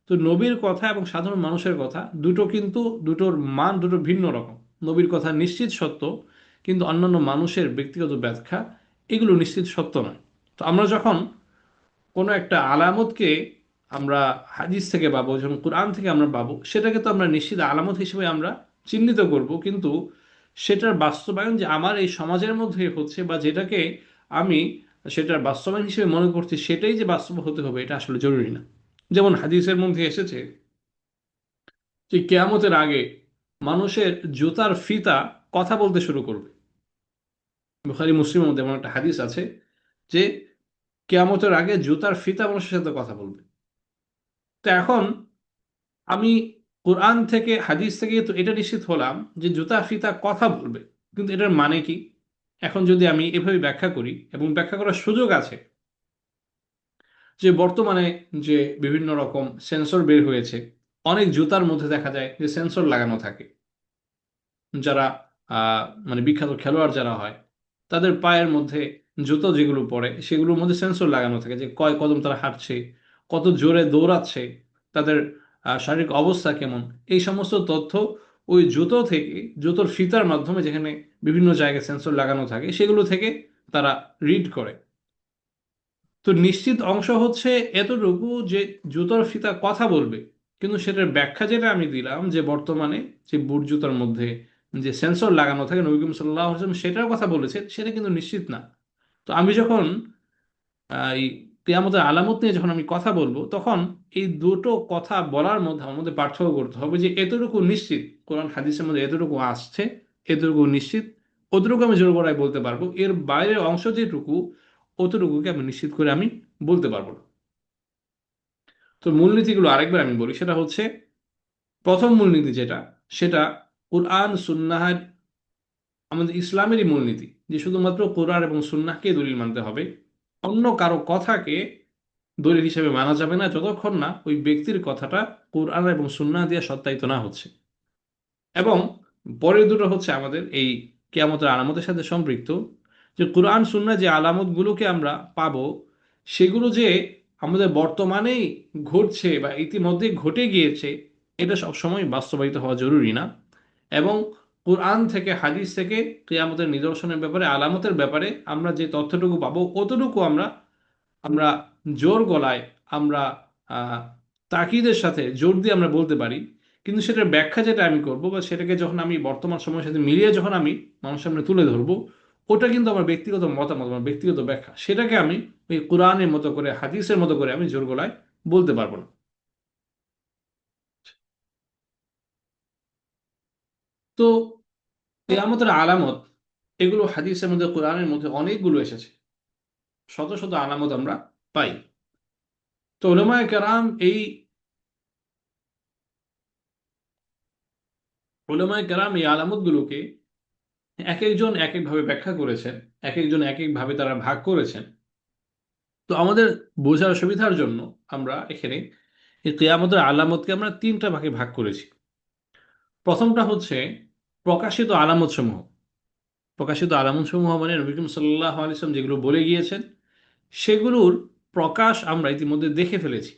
তো নবীর কথা এবং সাধারণ মানুষের কথা দুটো কিন্তু, দুটোর মান দুটো ভিন্ন রকম। নবীর কথা নিশ্চিত সত্য, কিন্তু অন্যান্য মানুষের ব্যক্তিগত ব্যাখ্যা এগুলো নিশ্চিত সত্য নয়। তো আমরা যখন কোনো একটা আলামতকে আমরা হাদিস থেকে পাবো, যখন কোরআন থেকে আমরা পাবো, সেটাকে তো আমরা নিশ্চিত আলামত হিসেবে আমরা চিহ্নিত করব, কিন্তু সেটার বাস্তবায়ন যে আমার এই সমাজের মধ্যে হচ্ছে বা যেটাকে আমি সেটার বাস্তবায়ন হিসেবে মনে করছি সেটাই যে বাস্তব হতে হবে, এটা আসলে জরুরি না। যেমন হাদিসের মধ্যে এসেছে যে কেয়ামতের আগে মানুষের জুতার ফিতা কথা বলতে শুরু করবে। বুখারী মুসলিমের মধ্যে এমন একটা হাদিস আছে যে কেয়ামতের আগে জুতার ফিতা মানুষের সাথে কথা বলবে। তো এখন আমি কোরআন থেকে হাদিস থেকে তো এটা নিশ্চিত হলাম যে জুতা ফিতা কথা বলবে, কিন্তু এটার মানে কি? এখন যদি আমি এভাবে ব্যাখ্যা করি, এবং ব্যাখ্যা করার সুযোগ আছে, যে বর্তমানে যে বিভিন্ন রকম সেন্সর বের হয়েছে, অনেক জুতার মধ্যে দেখা যায় যে সেন্সর লাগানো থাকে। যারা মানে বিখ্যাত খেলোয়াড় যারা হয়, তাদের পায়ের মধ্যে জুতো যেগুলো পরে সেগুলোর মধ্যে সেন্সর লাগানো থাকে, যে কয় কদম তারা হাঁটছে, কত জোরে দৌড়াচ্ছে, তাদের শারীরিক অবস্থা কেমন, এই সমস্ত তথ্য ওই জুতো থেকে, জুতোর ফিতার মাধ্যমে, যেখানে বিভিন্ন জায়গায় সেন্সর লাগানো থাকে সেগুলো থেকে তারা রিড করে। তো নিশ্চিত অংশ হচ্ছে এতটুকু যে জুতোর ফিতা কথা বলবে, কিন্তু সেটার ব্যাখ্যা যেটা আমি দিলাম যে বর্তমানে যে বুট জুতার মধ্যে যে সেন্সর লাগানো থাকে, নবী করিম সাল্লাল্লাহু আলাইহি ওয়াসাল্লাম সেটার কথা বলেছেন, সেটা কিন্তু নিশ্চিত না। তো আমি যখন এই কিয়ামতের আলামত নিয়ে যখন আমি কথা বলবো, তখন এই দুটো কথা বলার মধ্যে আমার মধ্যে পার্থক্য করতে হবে, যে এতটুকু নিশ্চিত কোরআন হাদিসের মধ্যে এতটুকু আসছে, এতটুকু নিশ্চিত, অতটুকু আমি জোর গলায় বলতে পারবো। এর বাইরের অংশ যেটুকু, অতটুকুকে আমি নিশ্চিত করে আমি বলতে পারবো না। তো মূলনীতিগুলো আরেকবার আমি বলি, সেটা হচ্ছে প্রথম মূলনীতি যেটা, সেটা কোরআন সুন্নাহের, আমাদের ইসলামেরই মূলনীতি যে শুধুমাত্র কোরআন এবং সুন্নাহকে দলিল মানতে হবে। অন্য কারো কথাকে দলিল হিসেবে মানা যাবে না যতক্ষণ না ওই ব্যক্তির কথাটা কোরআন এবং সুন্নাহ দিয়ে সত্যায়িত না হচ্ছে। এবং পরের দুটো হচ্ছে আমাদের এই কিয়ামতের আলামতের সাথে সম্পৃক্ত, যে কোরআন সুন্নাহ যে আলামতগুলোকে আমরা পাবো, সেগুলো যে আমাদের বর্তমানেই ঘটছে বা ইতিমধ্যে ঘটে গিয়েছে, এটা সবসময় বাস্তবায়িত হওয়া জরুরি না। এবং কোরআন থেকে হাদিস থেকে কিয়ামতের নিদর্শনের ব্যাপারে, আলামতের ব্যাপারে আমরা যে তথ্যটুকু পাবো, অতটুকু আমরা আমরা জোর গলায়, আমরা আহ, তাকিদের সাথে জোর দিয়ে আমরা বলতে পারি। কিন্তু সেটার ব্যাখ্যা যেটা আমি করব, বা সেটাকে যখন আমি বর্তমান সময়ের সাথে মিলিয়ে যখন আমি মানুষের সামনে তুলে ধরবো, ওটা কিন্তু আমার ব্যক্তিগত মতামত, আমার ব্যক্তিগত ব্যাখ্যা, সেটাকে আমি ওই কোরআনের মতো করে, হাদিসের মতো করে আমি জোর গলায় বলতে পারবো না। তো কিয়ামতের আলামত, এগুলো হাদিসের মধ্যে, কোরআনের মধ্যে অনেকগুলো এসেছে, শত শত আলামত আমরা পাই। তো উলামায়ে কেরাম এই আলামতগুলোকে এক একজন এক একভাবে ব্যাখ্যা করেছেন, এক একজন এক একভাবে তারা ভাগ করেছেন। তো আমাদের বোঝার সুবিধার জন্য আমরা এখানে এই কিয়ামতের আলামতকে আমরা তিনটা ভাগে ভাগ করেছি। প্রথমটা হচ্ছে প্রকাশিত আলামত সমূহ। প্রকাশিত আলামত সমূহ মানে নবী করিম সাল্লাল্লাহু আলাইহি ওয়াসাল্লাম যেগুলো বলে গিয়েছেন, সেগুলোর প্রকাশ আমরা ইতিমধ্যে দেখে ফেলেছি।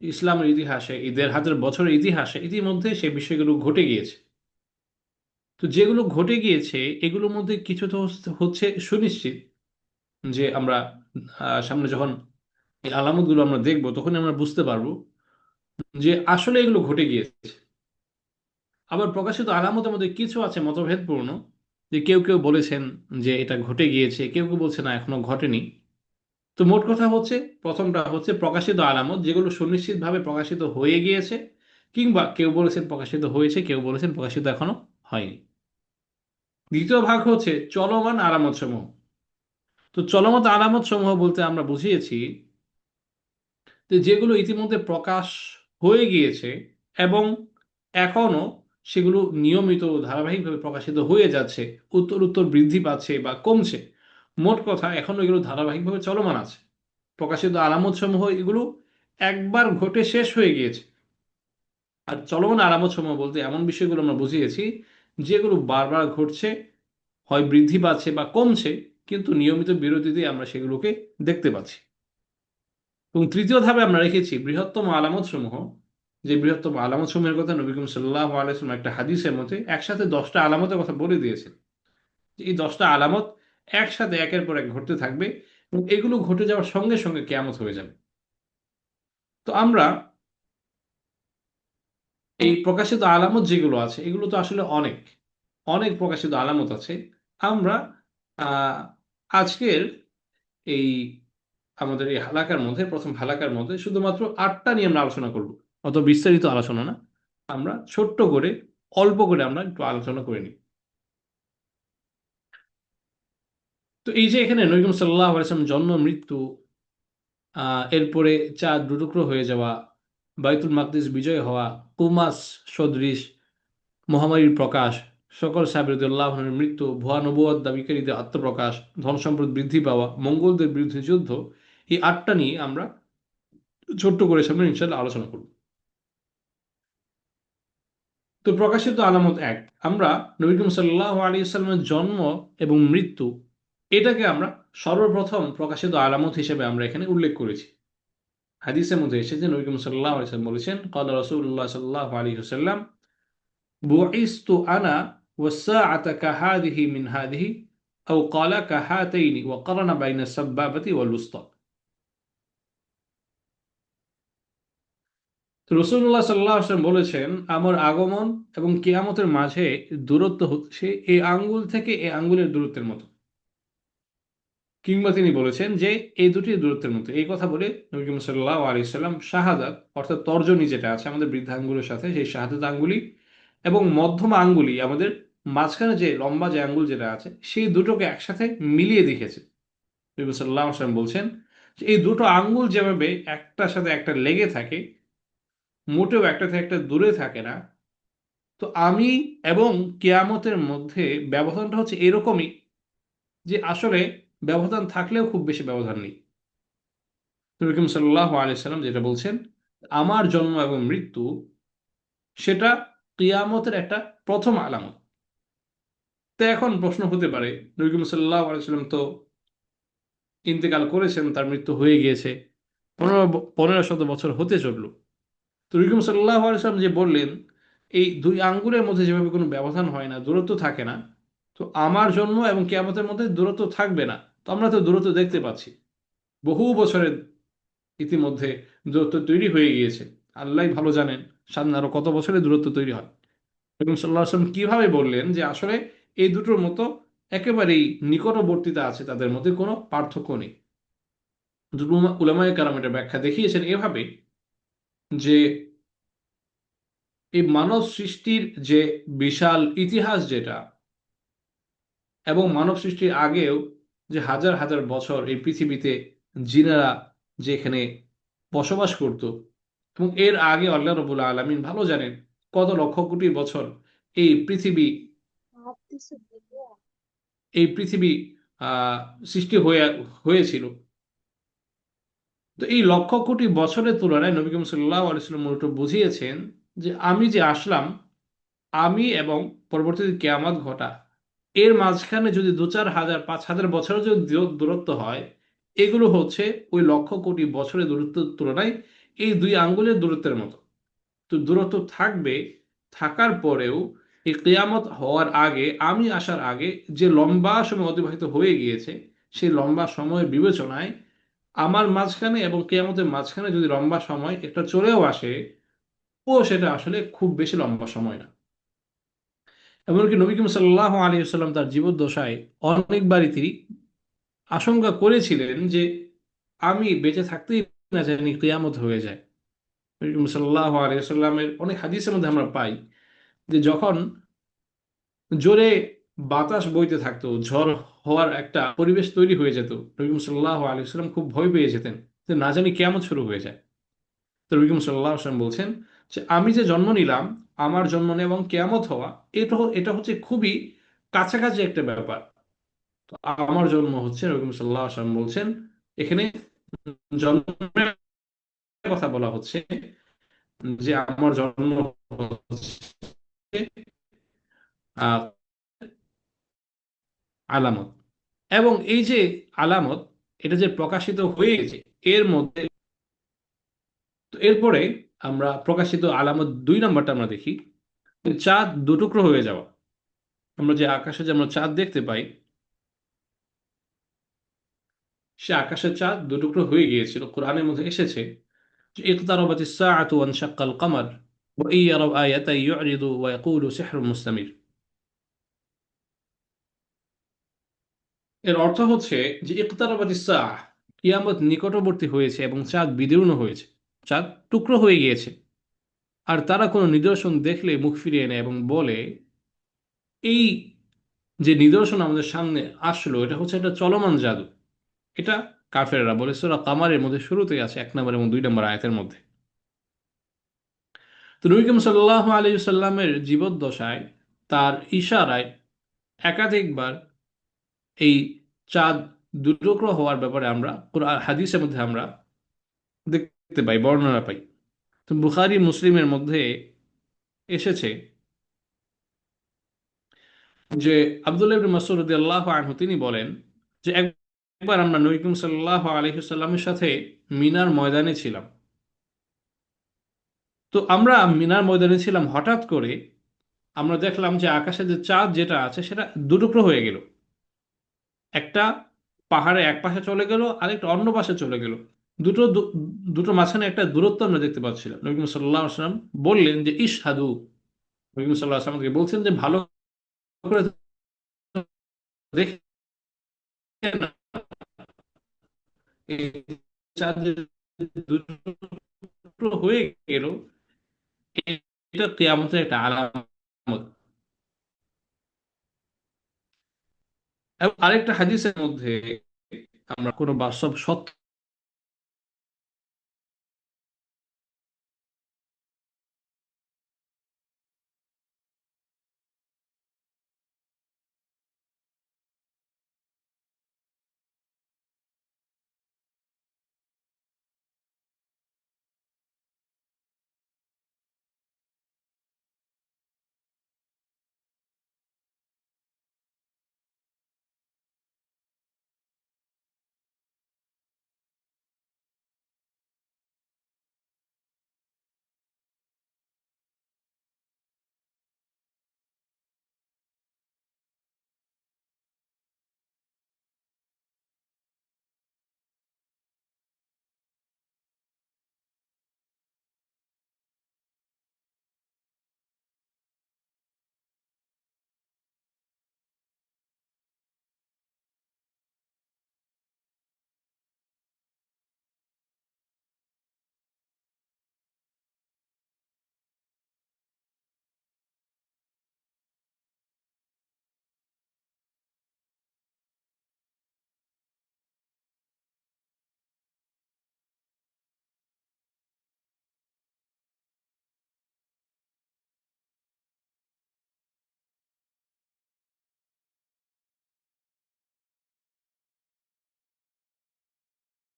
ইসলামের ইতিহাসে, এই ১,৫০০ বছরের ইতিহাসে ইতিমধ্যে সেই বিষয়গুলো ঘটে গিয়েছে। তো যেগুলো ঘটে গিয়েছে, এগুলোর মধ্যে কিছু তো হচ্ছে সুনিশ্চিত, যে আমরা সামনে যখন এই আলামতগুলো আমরা দেখব, তখন আমরা বুঝতে পারবো যে আসলে এগুলো ঘটে গিয়েছে। আবার প্রকাশিত আলামতের মধ্যে কিছু আছে মতভেদপূর্ণ, যে কেউ কেউ বলেছেন যে এটা ঘটে গিয়েছে, কেউ কেউ বলছে না এখনো ঘটেনি। তো মোট কথা হচ্ছে, প্রথমটা হচ্ছে প্রকাশিত আলামত, যেগুলো সুনিশ্চিতভাবে প্রকাশিত হয়ে গিয়েছে, কিংবা কেউ বলেছেন প্রকাশিত হয়েছে, কেউ বলেছেন প্রকাশিত এখনো হয়নি। দ্বিতীয় ভাগ হচ্ছে চলমান আলামত সমূহ। তো চলমান আলামত সমূহ বলতে আমরা বুঝিয়েছি যে যেগুলো ইতিমধ্যে প্রকাশ হয়ে গিয়েছে এবং এখনো সেগুলো নিয়মিত ধারাবাহিকভাবে প্রকাশিত হয়ে যাচ্ছে, উত্তর উত্তর বৃদ্ধি পাচ্ছে বা কমছে। মোট কথা এখনো এগুলো ধারাবাহিকভাবে চলমান আছে। প্রকাশিত আলামত সমূহ এগুলো একবার ঘটে শেষ হয়ে গিয়েছে। আর চলমান আলামত সমূহ বলতে এমন বিষয়গুলো আমরা বুঝিয়েছি যেগুলো বারবার ঘটছে, হয় বৃদ্ধি পাচ্ছে বা কমছে, কিন্তু নিয়মিত বিরতিতে আমরা সেগুলোকে দেখতে পাচ্ছি। এবং তৃতীয় ধাপে আমরা রেখেছি বৃহত্তম আলামত সমূহ। যে বৃহত্তম আলামত সমূহের কথা নবী করিম সাল্লাল্লাহু আলাইহি ওয়াসাল্লাম একটা হাদিসের মধ্যে একসাথে 10টা আলামতের কথা বলে দিয়েছেন, যে এই 10টা আলামত একসাথে একের পর এক ঘটতে থাকবে, এবং এগুলো ঘটে যাওয়ার সঙ্গে সঙ্গে কিয়ামত হয়ে যাবে। তো আমরা এই প্রকাশিত আলামত যেগুলো আছে, এগুলো তো আসলে অনেক অনেক প্রকাশিত আলামত আছে। আমরা আহ আজকের এই আমাদের এই হালাকার মধ্যে, প্রথম হালাকার মধ্যে শুধুমাত্র 8টা নিয়ে আমরা আলোচনা করব। অত বিস্তারিত আলোচনা না, আমরা ছোট্ট করে, অল্প করে আমরা একটু আলোচনা করে নিই। তো এই যে এখানে নবী করিম সাল্লাল্লাহু আলাইহি ওয়াসাল্লাম জন্ম মৃত্যু, এরপরে চাঁদ দুটুকরো হয়ে যাওয়া, বাইতুল মাকদিস বিজয় হওয়া, কুমাস সদৃশ মহামারীর প্রকাশ, সকল সাহাবী রাদিয়াল্লাহু আনহুর মৃত্যু, ভুয়া নবুয়ত দাবিকারীদের আত্মপ্রকাশ, ধন সম্পদ বৃদ্ধি পাওয়া, মঙ্গলদের বিরুদ্ধে যুদ্ধ, এই 8টা নিয়ে আমরা ছোট্ট করে সামনে ইনশাআল্লাহ আলোচনা করব। তো প্রকাশিত আলামত এক, আমরা নবী করিম সাল্লাল্লাহু আলাইহি সাল্লামের জন্ম এবং মৃত্যু, এটাকে আমরা সর্বপ্রথম প্রকাশিত আলামত হিসেবে আমরা এখানে উল্লেখ করেছি। হাদিসের মধ্যে এসেছে নবী করিম সাল্লাল্লাহু আলাইহি সাল্লাম বলেছেন, ক্বালা রাসূলুল্লাহ সাল্লাল্লাহু আলাইহি ওয়াসাল্লাম, বুইসতু আনা ওয়াস-সাআতা কাহাদিহি মিন হাদিহি আও ক্বালা কাহাতাইনি ওয়া কারানা বাইনা আস-সাব্বাবাতি ওয়াল উসতা। তো রাসূলুল্লাহ সাল্লাল্লাহু আলাইহি ওয়াসাল্লাম বলেছেন, আমার আগমন এবং কিয়ামতের মাঝে দূরত্ব হচ্ছে এই আঙ্গুল থেকে এই আঙ্গুলের দূরত্বের মতো। কিংবা তিনি বলেছেন যে এই দুটি দূরত্বের মতো। এই কথা বলে নবী করিম সাল্লাল্লাহু আলাইহি সাল্লাম শাহাদাত, অর্থাৎ তর্জনী যেটা আছে আমাদের বৃদ্ধাঙ্গুলের সাথে, সেই শাহাদাত আঙ্গুলি এবং মধ্যমা আঙ্গুলি, আমাদের মাঝখানে যে লম্বা যে আঙ্গুল যেটা আছে, সেই দুটোকে একসাথে মিলিয়ে দেখেছে। নবী সাল্লাল্লাহু আলাইহি সাল্লাম বলছেন এই দুটো আঙ্গুল যেভাবে একটার সাথে একটা লেগে থাকে, মোটেও একটা থেকে একটা দূরে থাকে না, তো আমি এবং কেয়ামতের মধ্যে ব্যবধানটা হচ্ছে এরকমই, যে আসলে ব্যবধান থাকলেও খুব বেশি ব্যবধান নেই। নবী করিম সাল্লাল্লাহু আলাইহি সাল্লাম যেটা বলছেন, আমার জন্ম এবং মৃত্যু সেটা কিয়ামতের একটা প্রথম আলামত। তো এখন প্রশ্ন হতে পারে, নবী করিম সাল্লাল্লাহু আলাইহি সাল্লাম তো ইন্তেকাল করেছেন, তার মৃত্যু হয়ে গিয়েছে, 1500 বছর হতে চললো। তো নবী করিম সাল্লাল্লাহু আলাইহি সাল্লাম যে বললেন এই দুই আঙ্গুলের মধ্যে যেভাবে কোনো ব্যবধান হয় না, দূরত্ব থাকে না, তো আমার জন্ম এবং কিয়ামতের মধ্যে দূরত্ব থাকবে না। তো আমরা তো দূরত্ব দেখতে পাচ্ছি, বহু বছরের ইতিমধ্যে দূরত্ব তৈরি হয়ে গিয়েছে। আল্লাহ ভালো জানেন সামনে আরো কত বছরের দূরত্ব তৈরি হয়। এবং সাল্লাহ আসলাম কিভাবে বললেন যে আসলে এই দুটোর মতো একেবারেই নিকটবর্তিতা আছে, তাদের মধ্যে কোনো পার্থক্য নেই। উলামায়ে কেরাম এটা ব্যাখ্যা দেখিয়েছেন এভাবে যে এই মানব সৃষ্টির যে বিশাল ইতিহাস যেটা, এবং মানব সৃষ্টির আগেও যে হাজার হাজার বছর এই পৃথিবীতে জিনেরা যেখানে বসবাস করত, এবং এর আগে আল্লাহ রবুল্লা আলমিন ভালো জানেন কত লক্ষ কোটি বছর এই পৃথিবী এই পৃথিবী আহ সৃষ্টি হয়েছিল। তো এই লক্ষ কোটি বছরের তুলনায় নবী করিম সাল্লাল্লাহু আলাইহি ওয়াসাল্লাম মূলত বুঝিয়েছেন যে আমি যে আসলাম, আমি এবং পরবর্তীতে কেয়ামত ঘটা, এর মাঝখানে যদি 2-4 হাজার 5,000 বছরের যদি দূরত্ব হয়, এগুলো হচ্ছে ওই লক্ষ কোটি বছরের দূরত্বের তুলনায় এই দুই আঙ্গুলের দূরত্বের মতো। তো দূরত্ব থাকবে, থাকার পরেও এই কেয়ামত হওয়ার আগে, আমি আসার আগে যে লম্বা সময় অতিবাহিত হয়ে গিয়েছে, সেই লম্বা সময়ের বিবেচনায় আমার মাঝখানে এবং কেয়ামতের মাঝখানে যদি লম্বা সময় একটা চলেও আসে, ও সেটা আসলে খুব বেশি লম্বা সময় না। এমনকি নবী করিম সাল্লাল্লাহু আলাইহি ওয়াসাল্লাম তার জীবদ্দশায় অনেকবারই তিনি আশঙ্কা করেছিলেন যে আমি বেঁচে থাকতেই না জানি কিয়ামত হয়ে যায়। নবী করিম সাল্লাল্লাহু আলাইহি ওয়াসাল্লামের অনেক হাদিসের মধ্যে আমরা পাই যে যখন জোরে বাতাস বইতে থাকতো, ঝড় হওয়ার একটা পরিবেশ তৈরি হয়ে যেত, নবী করিম সাল্লাল্লাহু আলাইহি ওয়াসাল্লাম খুব ভয় পেয়ে যেতেন যে না জানি কিয়ামত শুরু হয়ে যায়। তো নবী করিম সাল্লাল্লাহু আলাইহি ওয়াসাল্লাম বলছেন যে আমি যে জন্ম নিলাম, আমার জন্ম নেওয়া এবং কিয়ামত হওয়া, এটা হচ্ছে খুবই কাছাকাছি একটা ব্যাপার। তো আমার জন্ম হচ্ছে, নবী করিম সাল্লাল্লাহু আলাইহি ওয়াসাল্লাম বলছেন, এখানে জন্মের কথা বলা হচ্ছে, যে আমার জন্ম হচ্ছে আহ, আলামত। এবং এই যে আলামত, এটা যে প্রকাশিত হয়ে গেছে এর মধ্যে, তো এরপরে আমরা প্রকাশিত আলামত 2 নম্বরটা আমরা দেখি, চাঁদ দুটুকরো হয়ে যাওয়া। আমরা যে আকাশে যে আমরা চাঁদ দেখতে পাই, সে আকাশের চাঁদ দুটুকরো হয়ে গিয়েছিল। কোরআনের মধ্যে এসেছে যে ইকতারাবাতিস সাআতু ওয়ানশাক্কাল কমার ওয়া ইয়ারাউ আয়াতান ইউরিদু ওয়া ইয়াকুলু সিহরুম মুস্তামির। এর অর্থ হচ্ছে যে ইকতারাবাতিস সাআহ, কিয়ামত নিকটবর্তী হয়েছে এবং চাঁদ বিদীর্ণ হয়েছে, চাঁদ টুকরো হয়ে গিয়েছে। আর তারা কোনো নিদর্শন দেখলে মুখ ফিরিয়ে নেয় এবং বলে, এই যে নিদর্শন আমাদের সামনে আসলো, এটা হচ্ছে একটা চলমান জাদু। এটা কাফেররা বলে, সূরা কামারের মধ্যে শুরুতেই আছে, 1 নম্বর এবং 2 নম্বর আয়াতের মধ্যে। তো নবী করিম সাল্লাল্লাহু আলাইহি সাল্লামের জীবদ্দশায় তার ইশারায় একাধিকবার এই চাঁদ দুটুকরো হওয়ার ব্যাপারে আমরা কোরআন হাদিসের মধ্যে আমরা দেখতে পাই, বর্ণনা পাই। তো বুখারী মুসলিমের মধ্যে এসেছে যে আব্দুল্লাহ ইবনে মাসউদ রাদিয়াল্লাহু আনহু তিনি বলেন যে একবার আমরা নবী করিম সাল্লাল্লাহু আলাইহি সাল্লামের সাথে মিনার ময়দানে ছিলাম। তো আমরা মিনার ময়দানে ছিলাম, হঠাৎ করে আমরা দেখলাম যে আকাশে যে চাঁদ যেটা আছে সেটা দুটুকরো হয়ে গেল। একটা পাহাড়ে এক পাশে চলে গেল, আরেকটা অন্য পাশে চলে গেল। দুটো মাঝখানে একটা দূরত্ব আমরা দেখতে পাচ্ছিলাম। নবী করিম সাল্লাল্লাহু আলাইহি ওয়াসাল্লাম বললেন যে ইশহাদু, নবী করিম সাল্লাল্লাহু আলাইহি ওয়াসাল্লাম বলছেন যে ভালো করে দেখে নাও, এই চাঁদ যে দুটো হয়ে গেল, এটা কিয়ামতের একটা আলামত। এবং আরেকটা হাদিসের মধ্যে আমরা কোনো বাস্তব সত্য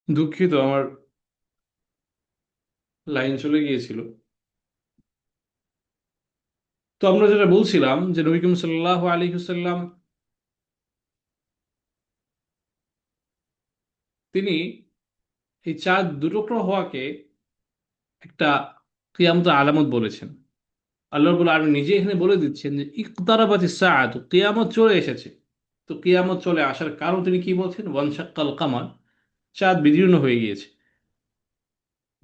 দুঃখিত, আমার লাইন চলে গিয়েছিল। তো আমরা যেটা বলছিলাম যে নবী করিম সাল্লাল্লাহু আলাইহি ওয়াসাল্লাম তিনি এই চাঁদ দুটুকরা হওয়াকে একটা কিয়ামতের আলামত বলেছেন। আল্লাহ রাব্বুল আলামিন নিজে এখানে বলে দিচ্ছেন যে ইকতারাবাতিস সাআতু, কিয়ামত চলে এসেছে। তো কিয়ামত চলে আসার কারণ তিনি কি বলছেন? ওয়ানশাক্কাল কামার, চাঁদ বিদীর্ণ হয়ে গিয়েছে।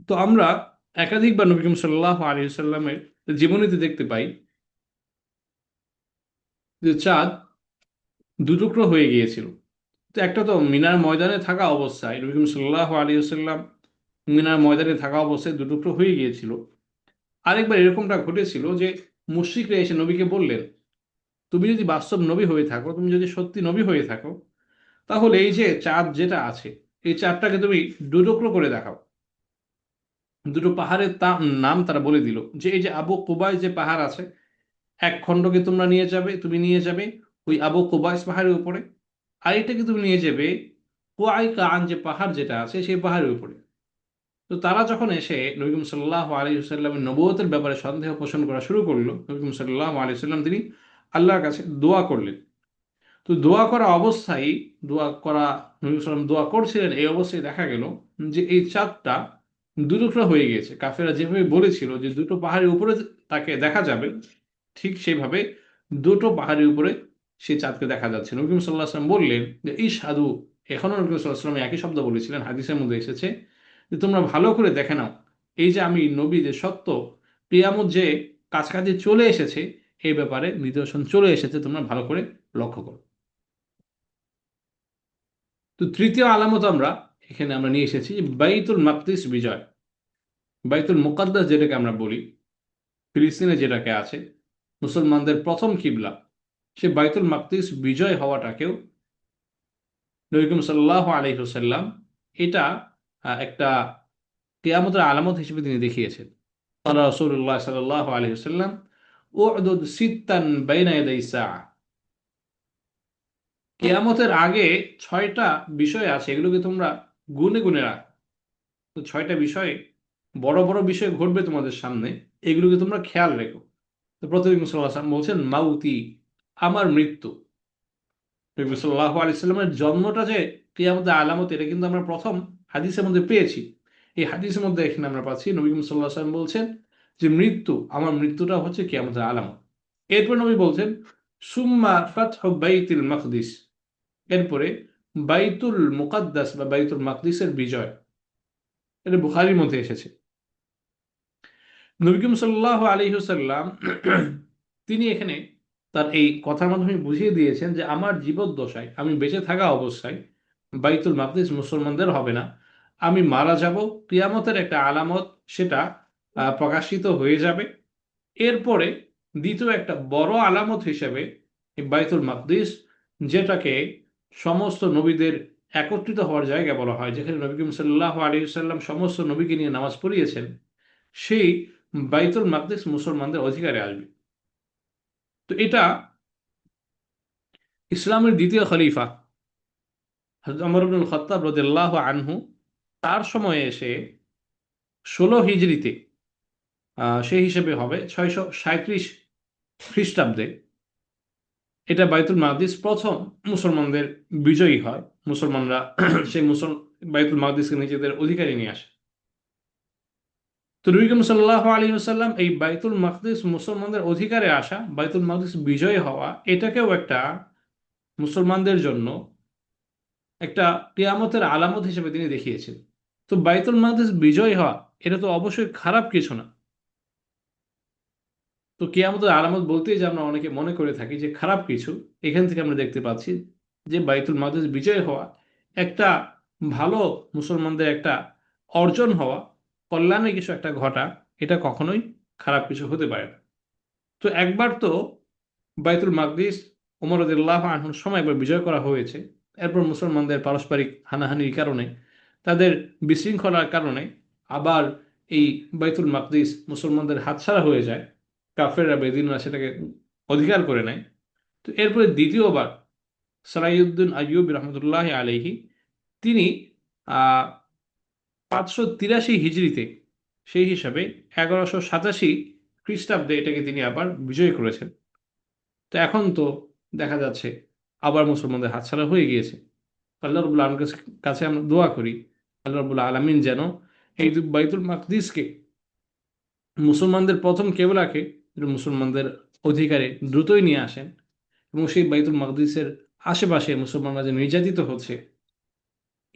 তো আমরা একাধিকবার নবী করিম সাল্লাল্লাহু আলাইহি ওয়াসাল্লামের জীবনীতে দেখতে পাই যে চাঁদ দুটুকরো হয়ে গিয়েছিল। তো একটা তো মিনার ময়দানে থাকা অবস্থায় নবী করিম সাল্লাল্লাহু আলাইহি ওয়াসাল্লাম মিনার ময়দানে থাকা অবস্থায় দুটুকরো হয়ে গিয়েছিল। আরেকবার এরকমটা ঘটেছিল যে মুশরিকরা এসে নবীকে বললেন, তুমি যদি বাস্তব নবী হয়ে থাকো, তুমি যদি সত্যি নবী হয়ে থাকো, তাহলে এই যে চাঁদ যেটা আছে, এই চাঁদটাকে তুমি দুটুকরো করে দেখাও। দুটো পাহাড়ের নাম তারা বলে দিল যে এই যে আবু কুবাইস যে পাহাড় আছে, এক খণ্ডকে তোমরা নিয়ে যাবে, তুমি নিয়ে যাবে ওই আবু কুবাইস পাহাড়ের উপরে। আরেকটাকে তুমি নিয়ে যাবে কোয়াই কান যে পাহাড় যেটা আছে সেই পাহাড়ের উপরে। তো তারা যখন এসে নবী করিম সাল্লাল্লাহু আলাইহি ওয়াসাল্লামের নবুয়তের ব্যাপারে সন্দেহ পোষণ করা শুরু করলো, নবী করিম সাল্লাল্লাহু আলাইহি ওয়াসাল্লাম তিনি আল্লাহর কাছে দোয়া করলেন। তো দোয়া করা অবস্থায়, দোয়া করা নবী সাল্লাম দোয়া করছিলেন, এই অবস্থায় দেখা গেল যে এই চাঁদটা দুটুকরা হয়ে গিয়েছে। কাফেররা যেভাবে বলেছিল যে দুটো পাহাড়ের উপরে তাকে দেখা যাবে, ঠিক সেইভাবে দুটো পাহাড়ের উপরে সেই চাঁদকে দেখা যাচ্ছে। নবী করিম সাল্লাল্লাহু আলাইহি ওয়াসাল্লাম বললেন যে এই সাধু, এখনো নবী করিম সাল্লাল্লাহু আলাইহি ওয়াসাল্লাম একই শব্দ বলেছিলেন, হাদিসের মধ্যে এসেছে যে তোমরা ভালো করে দেখে নাও, এই যে আমি নবী যে সত্য, কিয়ামত যে কাছাকাছি চলে এসেছে, এই ব্যাপারে নিদর্শন চলে এসেছে, তোমরা ভালো করে লক্ষ্য করো। তো তৃতীয় আলামত আমরা এখানে নিয়ে এসেছি যে বাইতুল মাকদিস বিজয়। বাইতুল মুকাদ্দাস যেটাকে আমরা বলি, ফিলিস্তিনে যেটাকে আছে মুসলমানদের প্রথম কিবলা, সে বাইতুল মাকদিস বিজয় হওয়াটাকেও নবী করিম সাল্লাল্লাহু আলাইহি ওয়াসাল্লাম এটা একটা কিয়ামতের আলামত হিসেবে তিনি দেখিয়েছেন। আল্লাহ রাসূলুল্লাহ সাল্লাল্লাহু আলাইহি ওয়াসাল্লাম উ'দুদ সিত্তান বাইনা ইয়াদাই সাআ, কিয়ামতের আগে ছয়টা বিষয় আছে, এগুলোকে তোমরা গুনে গুনে রাখো। তো ছয়টা বিষয়ে বড় বড় বিষয় ঘটবে তোমাদের সামনে, এগুলোকে তোমরা খেয়াল রেখো। তো প্রতিদিন সাল্লাল্লাহু আলাইহি ওয়াসাল্লাম বলছেন মাউতি, আমার মৃত্যু। নবী সাল্লাল্লাহু আলাইহি সাল্লামের জন্মটা যে কিয়ামতের আলামত, এটা কিন্তু আমরা প্রথম হাদিসের মধ্যে পেয়েছি। এই হাদিসের মধ্যে এখানে আমরা পাচ্ছি নবী সাল্লাল্লাহু আলাইহি সাল্লাম বলছেন যে মৃত্যু, আমার মৃত্যুটা হচ্ছে কিয়ামতের আলামত। এরপর নবী বলছেন সুম্মা ফাতহু বাইতুল মাকদিস, এরপরে বাইতুল মুকাদ্দাস বা বাইতুল মাকদিসের বিজয়। এটা বুখারীর মধ্যে এসেছে। নবী করিম সাল্লাল্লাহু আলাইহি ওয়াসাল্লাম তিনি এখানে তার এই কথার মাধ্যমে বুঝিয়ে দিয়েছেন যে আমার জীবদ্দশায়, আমি বেঁচে থাকা অবস্থায় বাইতুল মাকদিস মুসলমানদের হবে না। আমি মারা যাব, কিয়ামতের একটা আলামত সেটা প্রকাশিত হয়ে যাবে। এরপরে দ্বিতীয় একটা বড় আলামত হিসেবে এই বাইতুল মাকদিস, যেটাকে সমস্ত নবীদের একত্রিত হওয়ার জায়গা বলা হয়, যেখানে নবী করিম সাল্লাল্লাহু আলাইহি ওয়াসাল্লাম সমস্ত নবীকে নিয়ে নামাজ পড়িয়েছেন, সেই বাইতুল মাকদিস মুসলমানদের অধিকারে আসবে। তো এটা ইসলামের দ্বিতীয় খলিফা হযরত ওমর ইবনুল খাত্তাব রাদিয়াল্লাহু আনহু, তার সময়ে এসে 16 হিজরিতে, সেই হিসেবে হবে 637 খ্রিস্টাব্দে, এটা বাইতুল মাকদিস প্রথম মুসলমানদের বিজয়ী হয়। মুসলমানরা সেই বাইতুল মাকদিসকে নিজেদের অধিকারে নিয়ে আসে। তো নবী করিম সাল্লাল্লাহু আলাইহি ওয়াসাল্লাম এই বাইতুল মাকদিস মুসলমানদের অধিকারে আসা, বাইতুল মাকদিস বিজয়ী হওয়া, এটাকেও একটা মুসলমানদের জন্য একটা কিয়ামতের আলামত হিসেবে তিনি দেখিয়েছেন। তো বাইতুল মাকদিস বিজয় হওয়া, এটা তো অবশ্যই খারাপ কিছু না। তো কিয়ামতের আলামত বলতেই যে আমরা অনেকে মনে করে থাকি যে খারাপ কিছু, এখান থেকে আমরা দেখতে পাচ্ছি যে বাইতুল মাকদিস বিজয় হওয়া একটা ভালো, মুসলমানদের একটা অর্জন হওয়া, কল্যাণের কিছু একটা ঘটা, এটা কখনোই খারাপ কিছু হতে পারে না। তো একবার তো বাইতুল মাকদিস ওমর রাদিয়াল্লাহু আনহুর সময় একবার বিজয় করা হয়েছে। এরপর মুসলমানদের পারস্পরিক হানাহানির কারণে, তাদের বিশৃঙ্খলার কারণে আবার এই বাইতুল মাকদিস মুসলমানদের হাতছাড়া হয়ে যায়। কাফেররা, বেদিনরা সেটাকে অধিকার করে নেয়। তো এরপরে দ্বিতীয়বার সালাইউদ্দিন আইয়ুবী রহমতুল্লাহ আলাইহি তিনি 583 হিজরিতে, সেই হিসাবে 1187 খ্রিস্টাব্দে এটাকে তিনি আবার বিজয় করেছেন। তো এখন তো দেখা যাচ্ছে আবার মুসলমানদের হাতছাড়া হয়ে গিয়েছে। আল্লাহ রবুল্লা আলমের কাছে কাছে আমরা দোয়া করি, আল্লাহ রবুল্লা আলমিন যেন এই বাইতুল মাকদিসকে, মুসলমানদের প্রথম কেবলাকে, মুসলমানদের অধিকারে দ্রুতই নিয়ে আসেন। এবং সেই বাইতুল মাকদিসের আশেপাশে মুসলমানরা যে নির্যাতিত হচ্ছে,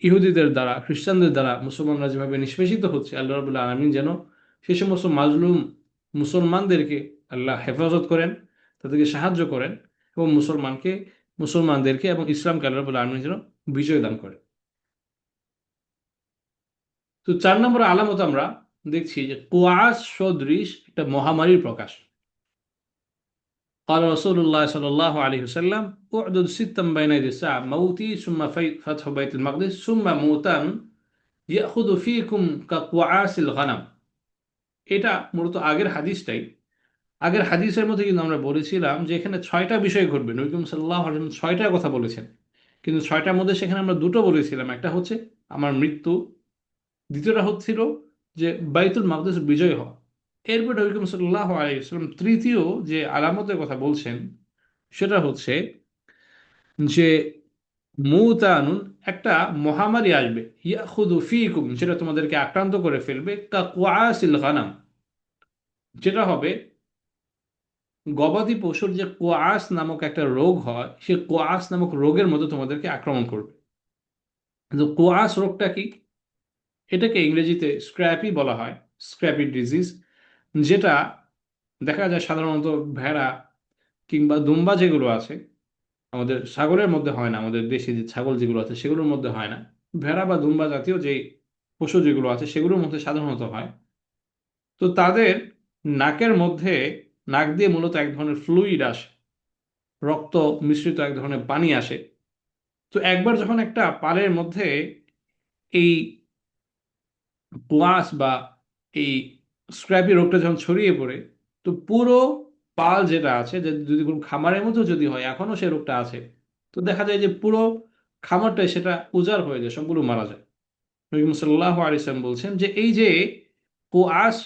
ইহুদিদের দ্বারা, খ্রিস্টানদের দ্বারা মুসলমানরা যেভাবে নিষ্পেষিত হচ্ছে, আল্লাহ রাবুল্লাহ আলমিন যেন সে সমস্ত মাজলুম মুসলমানদেরকে আল্লাহ হেফাজত করেন, তাদেরকে সাহায্য করেন, এবং মুসলমানদেরকে এবং ইসলামকে আল্লাহ রাবুল্লাহ আলমিন যেন বিজয় দান করেন। তো 4 নম্বর আলামত আমরা দেখছি যে কুয়াস সদৃশ একটা মহামারীর প্রকাশ। قال رسول الله صلى الله عليه وسلم اعدد ستا بين يدي الساعة موتي ثم فتح بيت المقدس ثم موتان يأخذ فيكم كقعاس الغنم। এটা মূলত আগের হাদিসের মধ্যে কিন্তু আমরা বলেছিলাম যে এখানে 6টা বিষয় ঘটবে, নবী করিম সাল্লাল্লাহু আলাইহি ওয়াসাল্লাম 6টার কথা বলেছেন। কিন্তু 6টার মধ্যে সেখানে আমরা দুটো বলেছিলাম, একটা হচ্ছে আমার মৃত্যু, দ্বিতীয়টা হচ্ছিল যে বাইতুল মাকদিস বিজয় হওয়া। এরপর নবী করিম সাল্লাল্লাহু আলাইহি ওয়াসাল্লাম তৃতীয় যে আলামতের কথা বলছেন সেটা হচ্ছে যে মুতানুন, একটা মহামারী আসবে, ইয়াখুদু ফিকুম, যেটা তোমাদেরকে আক্রান্ত করে ফেলবে, কা কুআসিল গানাম, যেটা হবে গবাদি পশুর যে কোয়াস নামক একটা রোগ হয়, সে কোয়াস নামক রোগের মতো তোমাদেরকে আক্রমণ করবে। কিন্তু কোয়াস রোগটা কি? এটাকে ইংরেজিতে স্ক্র্যাপি বলা হয়, স্ক্র্যাপি ডিজিজ, যেটা দেখা যায় সাধারণত ভেড়া কিংবা দুম্বা যেগুলো আছে, আমাদের ছাগলের মধ্যে হয় না, আমাদের দেশি যে ছাগল যেগুলো আছে সেগুলোর মধ্যে হয় না, ভেড়া বা দুম্বা জাতীয় যে পশু যেগুলো আছে সেগুলোর মধ্যে সাধারণত হয়। তো তাদের নাকের মধ্যে, নাক দিয়ে মূলত এক ধরনের ফ্লুইড আসে, রক্ত মিশ্রিত এক ধরনের পানি আসে। তো একবার যখন একটা পালের মধ্যে এই কোয়াস বা এই স্ক্র্যাপি রোগটা যখন ছড়িয়ে পড়ে, তো পুরো পাল যেটা আছে, যে যদি কোনো খামারের মধ্যে যদি হয়, এখনো সে রোগটা আছে, তো দেখা যায় যে পুরো খামারটাই সেটা উজাড় হয়ে যায়, সবগুলো মারা যায়। নবী সাল্লাল্লাহু আলাইহি ওয়াসাল্লাম বলছেন যে এই যে কোয়াস,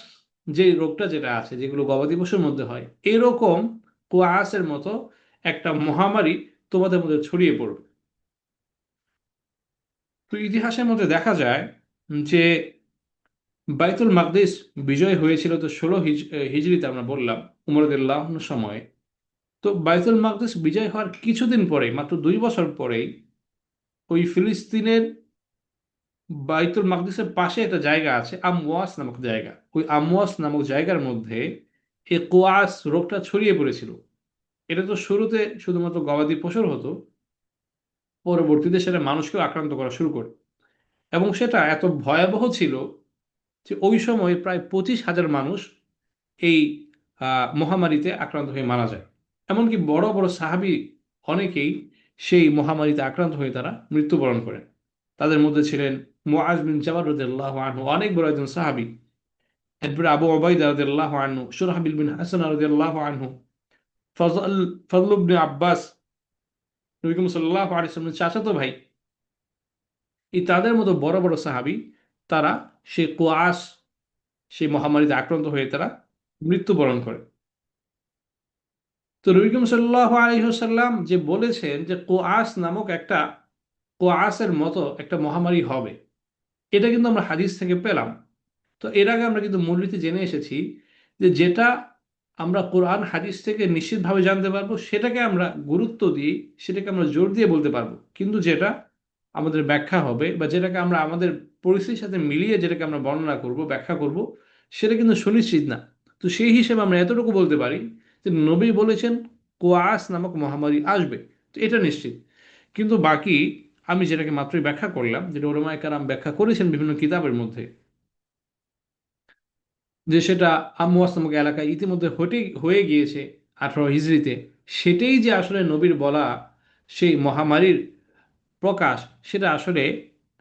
যে রোগটা যেটা আছে যেগুলো গবাদি পশুর মধ্যে হয়, এরকম কোয়াসের মতো একটা মহামারী তোমাদের মধ্যে ছড়িয়ে পড়বে। তো ইতিহাসের মধ্যে দেখা যায় যে বাইতুল মাকদিস বিজয় হয়েছিল তো 16 হিজরিতে, আমরা বললাম উমর রাদিয়াল্লাহু সময়ে। তো বাইতুল মাকদিস বিজয় হওয়ার কিছুদিন পরেই, মাত্র 2 বছর পরেই, ওই ফিলিস্তিনের বাইতুল মাকদিসের পাশে একটা জায়গা আছে আমওয়াস নামক জায়গা, ওই আমওয়াস নামক জায়গার মধ্যে এই কোয়াস রোগটা ছড়িয়ে পড়েছিল। এটা তো শুরুতে শুধুমাত্র গবাদি পশুর হতো, পরবর্তীতে সেটা মানুষকেও আক্রান্ত করা শুরু করে। এবং সেটা এত ভয়াবহ ছিল যে ওই সময় প্রায় 25,000 মানুষ এই মহামারীতে আক্রান্ত হয়ে মারা যায়। এমনকি বড় বড় সাহাবী অনেকেই সেই মহামারীতে আক্রান্ত হয়ে তারা মৃত্যুবরণ করেন। তাদের মধ্যে ছিলেন মুআজ বিন জাবাল রাদিয়াল্লাহু আনহু, অনেক বড় একজন সাহাবী। এরপরে আবু উবাইদা রাদিয়াল্লাহু আনহু, শুরাহবিল বিন হাসান রাদিয়াল্লাহু আনহু, ফজল ফজল ইবনে আব্বাস, নবী করিম সাল্লাল্লাহু আলাইহি ওয়াসাল্লামের চাচাতো ভাই, এই তাদের মতো বড় বড় সাহাবী, তারা সেই কোয়াস, সেই মহামারীতে আক্রান্ত হয়ে তারা মৃত্যুবরণ করে। তো নবী করিম সাল্লাল্লাহু আলাইহি ওয়াসাল্লাম যে বলেছেন যে কোয়াস নামক একটা, কোয়াসের মতো একটা মহামারী হবে, এটা কিন্তু আমরা হাদিস থেকে পেলাম। তো এর আগে আমরা কিন্তু মূলনীতি জেনে এসেছি যে যেটা আমরা কোরআন হাদিস থেকে নিশ্চিতভাবে জানতে পারবো সেটাকে আমরা গুরুত্ব দিই, সেটাকে আমরা জোর দিয়ে বলতে পারবো। কিন্তু যেটা আমাদের ব্যাখ্যা হবে বা যেটাকে আমরা আমাদের পরিস্থিতির সাথে মিলিয়ে যেটাকে আমরা বর্ণনা করব, ব্যাখ্যা করব, সেটা কিন্তু সুনিশ্চিত না। তো সেই হিসেবে আমরা এতটুকু বলতে পারি যে নবী বলেছেন কোয়াস নামক মহামারী আসবে, তো এটা নিশ্চিত। কিন্তু বাকি আমি যেটাকে মাত্রই ব্যাখ্যা করলাম, যেটা ওলামায়ে কেরাম ব্যাখ্যা করেছেন বিভিন্ন কিতাবের মধ্যে, যে সেটা আমওয়াস নামক এলাকায় ইতিমধ্যে হয়ে গিয়েছে 18 হিজরিতে, সেটাই যে আসলে নবীর বলা সেই মহামারীর প্রকাশ, সেটা আসলে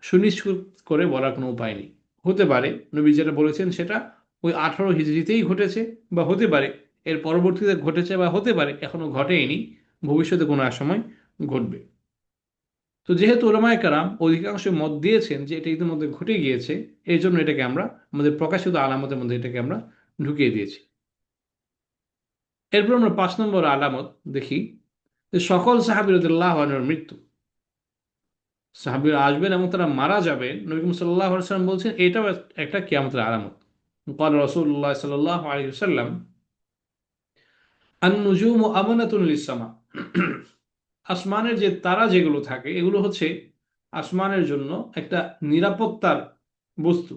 সুনিশ্চিত করে বলার কোনো উপায় নেই। হতে পারে নবী যেটা বলেছেন সেটা ওই 18 হিজরিতেই ঘটেছে, বা হতে পারে এর পরবর্তীতে ঘটেছে, বা হতে পারে এখনো ঘটেনি, ভবিষ্যতে কোনো এক সময় ঘটবে। তো যেহেতু ওলামায়ে কেরাম অধিকাংশ মত দিয়েছেন যে এটা ইতিমধ্যে ঘটে গিয়েছে, এই জন্য এটাকে আমরা আমাদের প্রকাশিত আলামতের মধ্যে এটাকে আমরা ঢুকিয়ে দিয়েছি। এরপর আমরা 5 নম্বর আলামত দেখি যে সকল সাহাবী রাদিয়াল্লাহু আনহুর মৃত্যু। সাহাবীরা আসবেন এবং তারা মারা যাবেন, নবী করিম সাল্লাল্লাহু আলাইহি ওয়াসাল্লাম বলছেন এটাও একটা কিয়ামতের আলামত। قال রাসূলুল্লাহ সাল্লাল্লাহু আলাইহি ওয়াসাল্লাম আন-নুজুমু আমানাতুন লিস-সামা। আসমানের যে তারা যেগুলো থাকে এগুলো হচ্ছে আসমানের জন্য একটা নিরাপত্তার বস্তু।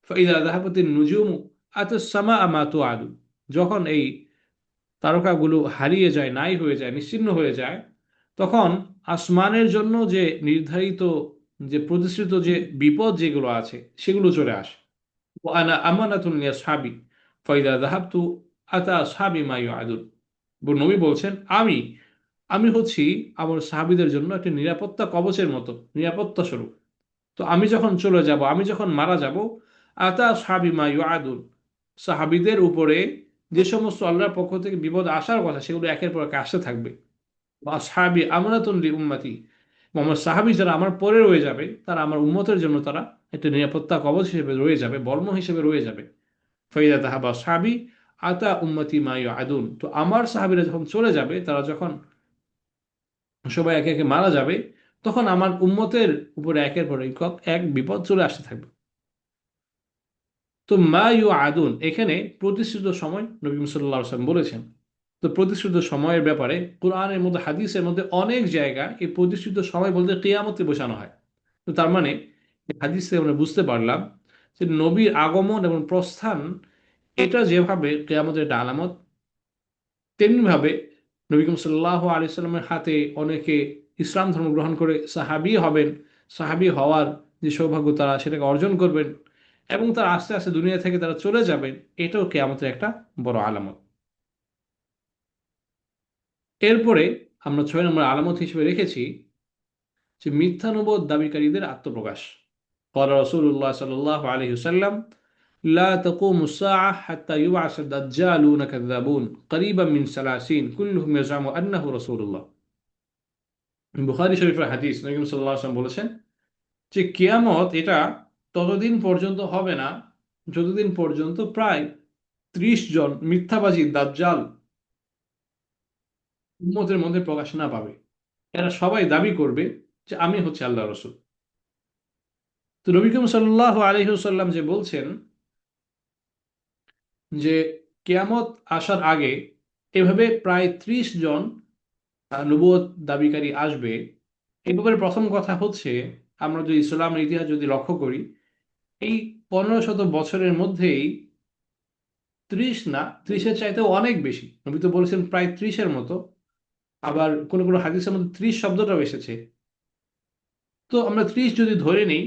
ফাইদা যাহাবাতিন নুজুমু আতাস সামা মা তুআদু। যখন এই তারকাগুলো হারিয়ে যায়, নাই হয়ে যায়, নিশ্চিহ্ন হয়ে যায়, তখন আসমানের জন্য যে নির্ধারিত, যে প্রতিশ্রুত যে বিপদ যেগুলো আছে সেগুলো চলে আসে। আনা আমানাতুন লিআসহাবি ফাইদা যাহাবতু আতা আসহাবি মা ইউআদুন। নবী বলছেন আমি আমি হচ্ছি আমার সাহাবীদের জন্য একটা নিরাপত্তা কবচের মতো, নিরাপত্তা স্বরূপ। তো আমি যখন চলে যাব, আমি যখন মারা যাব, আতা আসহাবি মা ইউআদুন, সাহাবীদের উপরে যে সমস্ত আল্লাহর পক্ষ থেকে বিপদ আসার কথা সেগুলো একের পর এক আসতে থাকবে। বা আসহাবি আমানাতুন লি উম্মতি, আমার সাহাবী যারা আমার পরে রয়ে যাবে তারা আমার উম্মতের জন্য তারা একটা নিরাপত্তা কবচ হিসেবে রয়ে যাবে, বর্ম হিসেবে রয়ে যাবে। ফাইদা তাহাবা সাহাবি আতা উম্মতি মা ইউআদুন। তো আমার সাহাবীরা যখন চলে যাবে, তারা যখন সবাই একে একে মারা যাবে, তখন আমার উম্মতের উপরে একের পর এক বিপদ চলে আসতে থাকবে। তো মা ইউ আদুন এখানে প্রতিশ্রুত সময় নবী সাল্লাল্লাহু আলাইহি ওয়াসাল্লাম বলেছেন। তো প্রতিশ্রুত সময়ের ব্যাপারে কোরআনের মধ্যে, হাদিসের মধ্যে অনেক জায়গায় এই প্রতিশ্রুত সময় বলতে কিয়ামতকে বোঝানো হয়। তো তার মানে হাদিস থেকে আমরা বুঝতে পারলাম যে নবীর আগমন এবং প্রস্থান এটা যেভাবে কিয়ামতের একটা আলামত, তেমনিভাবে নবী করিম সাল্লাল্লাহু আলাইহি সাল্লামের হাতে অনেকে ইসলাম ধর্ম গ্রহণ করে সাহাবী হবেন, সাহাবী হওয়ার যে সৌভাগ্য তারা সেটাকে অর্জন করবেন, এবং তারা আস্তে আস্তে দুনিয়া থেকে তারা চলে যাবেন, এটাও কিয়ামতের একটা বড় আলামত। এরপরে আমরা 6 নম্বর আলামত হিসেবে রেখেছি যে মিথ্যানুবোধ দাবিকারীদের আত্মপ্রকাশ। قال رسول الله صلى الله عليه وسلم لا تقوم الساعة حتى يبعث الدجالون كذابون قريبا من 30 كلهم يزعم أنه رسول الله। বুখারী শরীফের হাদিস, নবী করিম সাল্লাল্লাহু আলাইহি ওয়াসাল্লাম বলেছেন যে কিয়ামত এটা ততদিন পর্যন্ত হবে না যতদিন পর্যন্ত প্রায় 30 জন মিথ্যাবাদী দাজ্জাল উম্মতের মধ্যে প্রকাশ না পাবে। এরা সবাই দাবি করবে যে আমি হচ্ছে আল্লাহ রসুল। তো নবী করিম সাল্লাল্লাহু আলাইহি ওয়াসাল্লাম যে বলছেন যে কিয়ামত আসার আগে এভাবে প্রায় 30 জন নবুয়ত দাবিকারী আসবে। এই ব্যাপারে প্রথম কথা হচ্ছে, আমরা যদি ইসলামের ইতিহাস যদি লক্ষ্য করি, এই 1500 বছরের মধ্যেই 30 না, 30-এর চাইতেও অনেক বেশি, নবী তো বলেছেন প্রায় 30-এর মতো। আবার কোনো কোনো হাদিসের মধ্যে 30 শব্দটাও এসেছে। তো আমরা 30 যদি ধরে নিই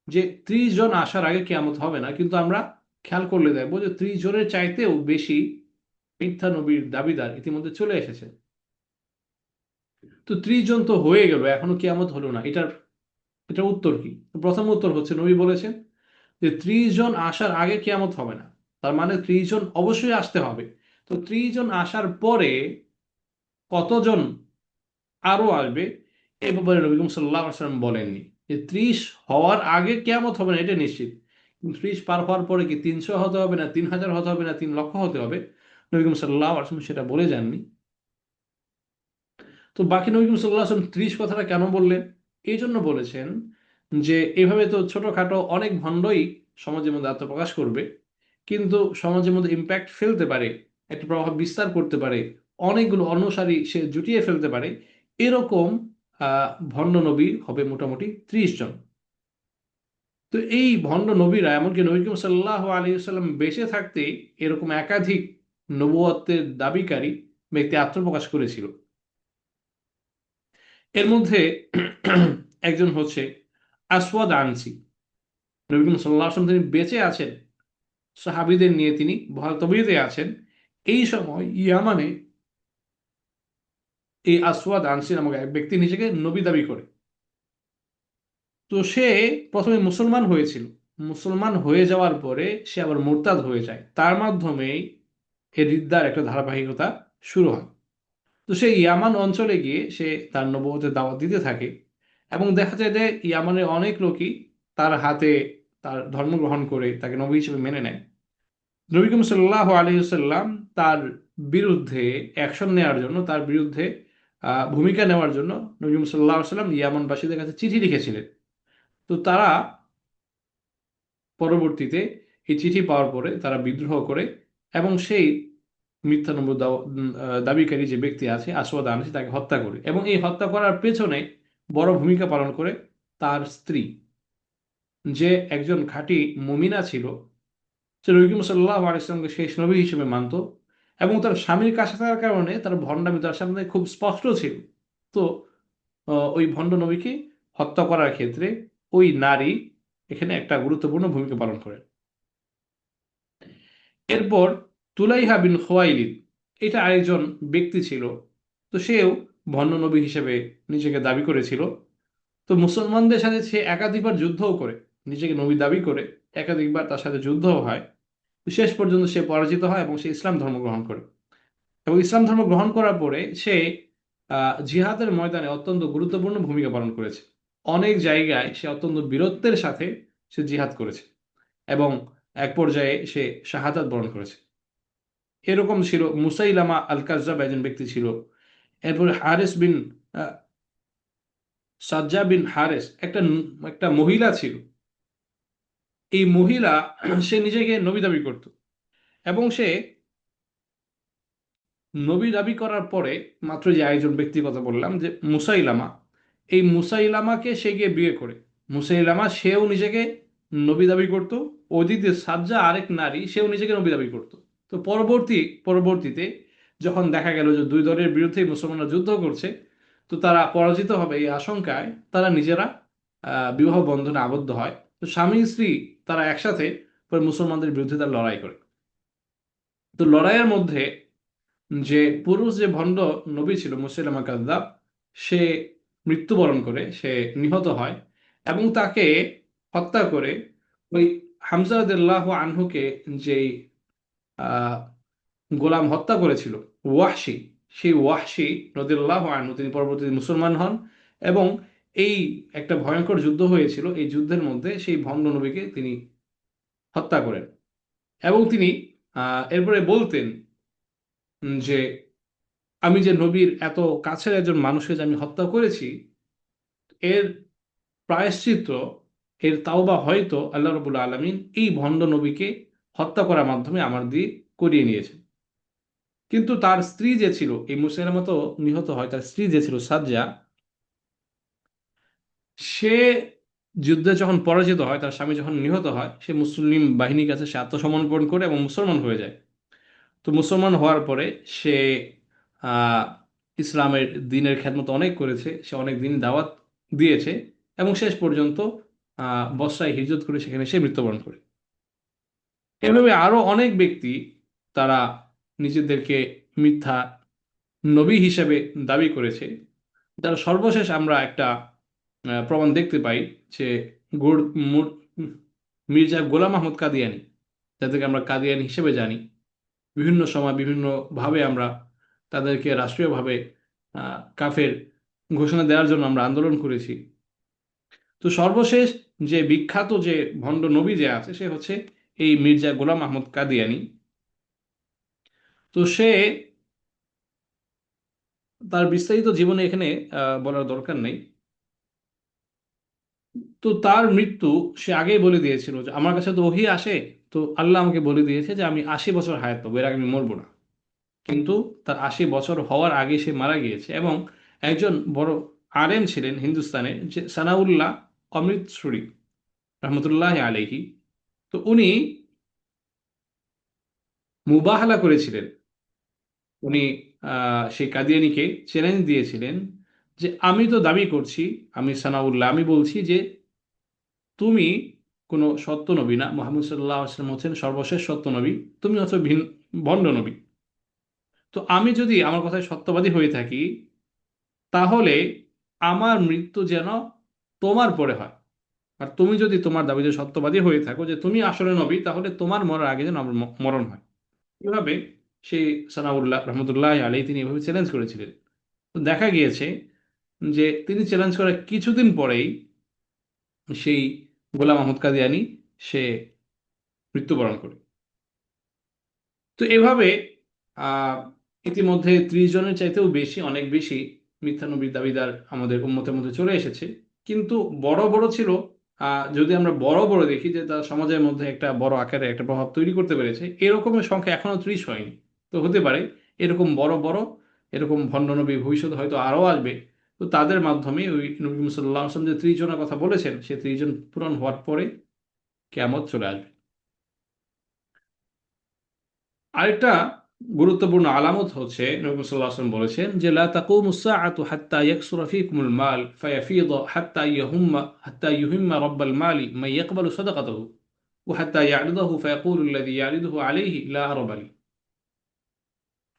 যে 30 জন আসার আগে কিয়ামত হবে না, কিন্তু আমরা খেয়াল করলে দেখবো যে 30 জনের চাইতেও বেশি মিথ্যা নবীর দাবিদার ইতিমধ্যে চলে এসেছে। তো 30 জন তো হয়ে গেল, এখনো কিয়ামত হলো না, এটার উত্তর কি? প্রথম উত্তর হচ্ছে নবী বলেছেন যে 30 জন আসার আগে কিয়ামত হবে না, তার মানে 30 জন অবশ্যই আসতে হবে। তো 30 জন আসার পরে কতজন আরো আসবে এই ব্যাপারে নবী করিম সাল্লাল্লাহু আলাইহি ওয়াসাল্লাম বলেননি। যে 30 হওয়ার আগে কিয়ামত হবে না এটা নিশ্চিত, কিন্তু 30 পার হওয়ার পরে কি 300 হতে হবে না 3000 হতে হবে না 3 লক্ষ হতে হবে, নবী করিম সাল্লাল্লাহু আলাইহি ওয়াসাল্লাম সেটা বলে যাননি। তো বাকি নবী করিম সাল্লাল্লাহু আলাইহি ওয়াসাল্লাম 30 কথাটা কেন বললেন? এই জন্য বলেছেন যে এভাবে তো ছোটখাটো অনেক ভণ্ডই সমাজের মধ্যে আত্মপ্রকাশ করবে, কিন্তু সমাজের মধ্যে ইম্প্যাক্ট ফেলতে পারে, একটা প্রভাব বিস্তার করতে পারে, অনেকগুলো অনুসারী সে জুটিয়ে ফেলতে পারে, এরকম ভণ্ড নবী হবে মোটামুটি 30 জন। তো এই ভণ্ড নবীরা, এমনকি নবী করিম সাল্লাল্লাহু আলাইহি ওয়াসাল্লাম বেঁচে থাকতে এরকম একাধিক নবুয়তের দাবিকারী ব্যক্তি আত্মপ্রকাশ করেছিল। এর মধ্যে একজন হচ্ছে আসওয়াদ আনসি। নবী করিম সাল্লাল্লাহু আলাইহি ওয়াসাল্লাম তিনি বেঁচে আছেন, সাহাবীদের নিয়ে তিনি ভয় তবিয়তে আছেন, এই সময় ইয়ামানে এই আসওয়াদ আনসি নামক এক ব্যক্তি নিজেকে নবী দাবি করে। তো সে প্রথমে মুসলমান হয়েছিল, মুসলমান হয়ে যাওয়ার পরে সে আবার মুরতাদ হয়ে যায়, তার মাধ্যমেই এই রিদ্দার একটা ধারাবাহিকতা শুরু হয়। তো সে ইয়ামান অঞ্চলে গিয়ে সে তার নবুয়তের দাওয়াত দিতে থাকে। এবং দেখা যায় যে ইয়ামানের অনেক লোকই তার হাতে তার ধর্ম গ্রহণ করে তাকে নবী হিসেবে মেনে নেয়। নবী করিম সাল্লাল্লাহু আলাইহি ওয়াসাল্লাম তার বিরুদ্ধে অ্যাকশন নেওয়ার জন্য, তার বিরুদ্ধে ভূমিকা নেওয়ার জন্য নবী করিম সাল্লাল্লাহু আলাইহি ওয়াসাল্লাম ইয়ামানবাসীদের কাছে চিঠি লিখেছিলেন। তো তারা পরবর্তীতে এই চিঠি পাওয়ার পরে তারা বিদ্রোহ করে এবং সেই মিথ্যা নবুয়ত দাবিকারী যে ব্যক্তি আছে আসওয়াদ আনসি তাকে হত্যা করে, এবং এই হত্যা করার পেছনে বড় ভূমিকা পালন করে তার স্ত্রী, যে একজন খাঁটি মুমিনা ছিল। সে নবী করিম সাল্লাল্লাহু আলাইহি ওয়াসাল্লামকে শেষ নবী হিসেবে মানত, এবং তার স্বামীর কাছে থাকার কারণে তার ভণ্ডামি তার সামনে খুব স্পষ্ট ছিল। তো ওই ভণ্ড নবীকে হত্যা করার ক্ষেত্রে ওই নারী এখানে একটা গুরুত্বপূর্ণ ভূমিকা পালন করে। এরপর তুলাইহা বিন খোয়াইলিদ, এটা আরেকজন ব্যক্তি ছিল। তো সেও ভণ্ড নবী হিসেবে নিজেকে দাবি করেছিল। তো মুসলমানদের সাথে সে একাধিকবার যুদ্ধও করে, নিজেকে নবী দাবি করে একাধিকবার তার সাথে যুদ্ধও হয়। তো শেষ পর্যন্ত সে পরাজিত হয় এবং সে ইসলাম ধর্ম গ্রহণ করে। এবং ইসলাম ধর্ম গ্রহণ করার পরে সে জিহাদের ময়দানে অত্যন্ত গুরুত্বপূর্ণ ভূমিকা পালন করেছে। অনেক জায়গায় সে অত্যন্ত বীরত্বের সাথে সে জিহাদ করেছে এবং এক পর্যায়ে সে শাহাদাত বরণ করেছে। এরকম ছিল মুসাইলামা আল কাজ্জাব, একজন ব্যক্তি ছিল। এরপরে হারেস বিন আহ, সাজ্জা বিন হারেস, একটা একটা মহিলা ছিল। এই মহিলা সে নিজেকে নবী দাবি করত, এবং সে নবী দাবি করার পরে মাত্র যে আরেকজন ব্যক্তির কথা বললাম যে মুসাইলামা, এই মুসাইলামাকে সে গিয়ে বিয়ে করে। মুসাইলামা সেও নিজেকে নবী দাবি করত, ওদিকে সাজ্জা আরেক নারী সেও নিজেকে নবী দাবি করত। তো পরবর্তীতে যখন দেখা গেল যে দুই দলের বিরুদ্ধে মুসলমানরা যুদ্ধ করছে, তো তারা পরাজিত হবে এই আশঙ্কায় তারা নিজেরা বিবাহ বন্ধনে আবদ্ধ হয়। তো স্বামী স্ত্রী তারা একসাথে পরে মুসলমানদের বিরুদ্ধে তারা লড়াই করে। তো লড়াইয়ের মধ্যে যে পুরুষ যে ভণ্ড নবী ছিল মুসাইলামা কাযযাব, সে মৃত্যুবরণ করে, সে নিহত হয়, এবং তাকে হত্যা করে ওই হামজা রাদিয়াল্লাহু আনহুকে, যেই আহ, গোলাম হত্যা করেছিল ওয়াহশী, সেই ওয়াহশী রাদিয়াল্লাহু আনহু তিনি পরবর্তীতে মুসলমান হন। এবং এই একটা ভয়ঙ্কর যুদ্ধ হয়েছিল, এই যুদ্ধের মধ্যে সেই ভণ্ড নবীকে তিনি হত্যা করেন। এবং তিনি এরপরে বলতেন যে আমি যে নবীর এত কাছের একজন মানুষকে যে আমি হত্যা করেছি, এর প্রায়শ্চিত্ত, এর তাওবা হয়তো আল্লাহ রবুল আলমিন এই ভণ্ড নবীকে হত্যা করার মাধ্যমে আমার দিয়ে করিয়ে নিয়েছেন। কিন্তু তার স্ত্রী যে ছিল, এই মুসাইলামা তো নিহত হয়, তার স্ত্রী যে ছিল সাজ্জা, সে যুদ্ধে যখন পরাজিত হয়, তার স্বামী যখন নিহত হয়, সে মুসলিম বাহিনীর কাছে সে আত্মসমর্পণ করে এবং মুসলমান হয়ে যায়। তো মুসলমান হওয়ার পরে সে আহ, ইসলামের দিনের খেদমত অনেক করেছে, সে অনেক দিন দাওয়াত দিয়েছে, এবং শেষ পর্যন্ত বসরায় হিজরত করে সেখানে সে মৃত্যুবরণ করে। এভাবে আরো অনেক ব্যক্তি তারা নিজেদেরকে মিথ্যা নবী হিসেবে দাবি করেছে। তার সর্বশেষ আমরা একটা প্রমাণ দেখতে পাই যে মির্জা গোলাম আহমদ কাদিয়ানি, যাদেরকে আমরা কাদিয়ানি হিসেবে জানি, বিভিন্ন সময় বিভিন্ন ভাবে আমরা তাদেরকে রাষ্ট্রীয়ভাবে কাফের ঘোষণা দেওয়ার জন্য আমরা আন্দোলন করেছি। তো সর্বশেষ যে বিখ্যাত যে ভণ্ড নবী যে আছে সে হচ্ছে এই মির্জা গোলাম আহমদ কাদিয়ানি। তো সে তার বিস্তারিত জীবনে এখানে বলার দরকার নেই। তো তার মৃত্যু সে আগেই বলে দিয়েছিল যে আমার কাছে তো ওহী আসে, তো আল্লাহ আমাকে বলে দিয়েছে যে আমি 80 বছর হায়াত পাবো, এর আগে আমি মরবো না। কিন্তু তার 80 বছর হওয়ার আগে সে মারা গিয়েছে। এবং একজন বড় আলেম ছিলেন হিন্দুস্তানের, যে সানাউল্লাহ অমৃতসরি রহমতুল্লাহ আলাইহি। তো উনি মুবাহালা করেছিলেন। উনি সেই কাদিয়ানীকে চ্যালেঞ্জ দিয়েছিলেন যে আমি তো দাবি করছি, আমি সানাউল্লাহ, আমি বলছি যে তুমি কোনো সত্য নবী না, মোহাম্মদ সাল্লাহ আসলাম হচ্ছেন সর্বশেষ সত্য নবী, তুমি হচ্ছে ভণ্ড নবী। তো আমি যদি আমার কথায় সত্যবাদী হয়ে থাকি, তাহলে আমার মৃত্যু যেন তোমার পরে হয়। আর তুমি যদি তোমার দাবিতে সত্যবাদী হয়ে থাকো যে তুমি আসলে নবী, তাহলে তোমার মরার আগে যেন আমার মরণ হয়। এভাবে সেই সানাউল্লাহ রহমতুল্লাহ আলী তিনি এভাবে চ্যালেঞ্জ করেছিলেন। তো দেখা গিয়েছে যে তিনি চ্যালেঞ্জ করার কিছুদিন পরেই সেই গোলাম আহমদ কাদিয়ানি সে মৃত্যুবরণ করে। তো এভাবে আহ ইতিমধ্যে 30 জনের চাইতেও বেশি, অনেক বেশি মিথ্যানবীর দাবিদার আমাদের উম্মতের মধ্যে চলে এসেছে। কিন্তু বড় বড় ছিল, যদি আমরা বড় বড় দেখি যে তারা সমাজের মধ্যে একটা বড় আকারে একটা প্রভাব তৈরি করতে পেরেছে, এরকমের সংখ্যা এখনো 30 হয়নি। তো হতে পারে এরকম বড় বড় এরকম ভণ্ড নবী ভবিষ্যৎ হয়তো আরো আসবে। তো তাদের মাধ্যমে ওই নবী সাল্লাল্লাহু আলাইহি ওয়াসাল্লাম যে 30 জনের কথা বলেছেন, সে 30 জন পূরণ হওয়ার পরে কিয়ামত চলে আসবে। আরেকটা গুরুত্বপূর্ণ আলামত হচ্ছে, নবী সাল্লাল্লাহু আলাইহি ওয়াসাল্লাম বলেছেন যে লা তাকুমুস সাআতু হাত্তা ইয়াকসুরা ফীকুমুল মাল ফায়াফীদা হাত্তা ইউহিম্মা রাব্বাল মালি মান ইয়াকবালু সাদাকাতাহু ওয়া হাত্তা ইয়া'রিদাহু ফায়াকুলু আল্লাযী ইয়া'রিদুহু আলাইহি লা আরবা লি।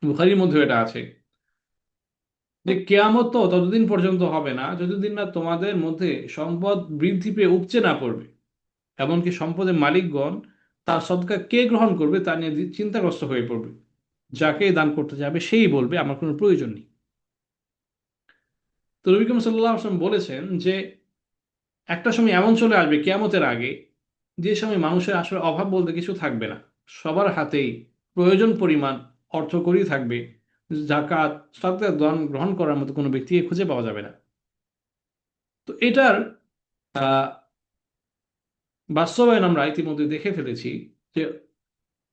বুখারীর মধ্যে এটা আছে যে কিয়ামত তো ততদিন পর্যন্ত হবে না যতদিন না তোমাদের মধ্যে সম্পদ বৃদ্ধি পেয়ে উপচে না পড়বে, এমনকি সম্পদের মালিকগণ তার সদকা কে গ্রহণ করবে তা নিয়ে চিন্তাগ্রস্ত হয়ে পড়বে। যাকে দান করতে যাবে সেই বলবে আমার কোনো প্রয়োজন নেই। তো নবী করিম সাল্লাল্লাহু আলাইহি ওয়াসাল্লাম বলেছেন যে একটা সময় এমন চলে আসবে কিয়ামতের আগে, যে সময় মানুষের আসলে অভাব বলতে কিছু থাকবে না। সবার হাতেই প্রয়োজন পরিমাণ অর্থকড়ি থাকবে। জাকাত সাদকা দান গ্রহণ করার মতো কোনো ব্যক্তিকে খুঁজে পাওয়া যাবে না। তো এটার আহ, বাস্তবায়ন আমরা ইতিমধ্যে দেখে ফেলেছি যে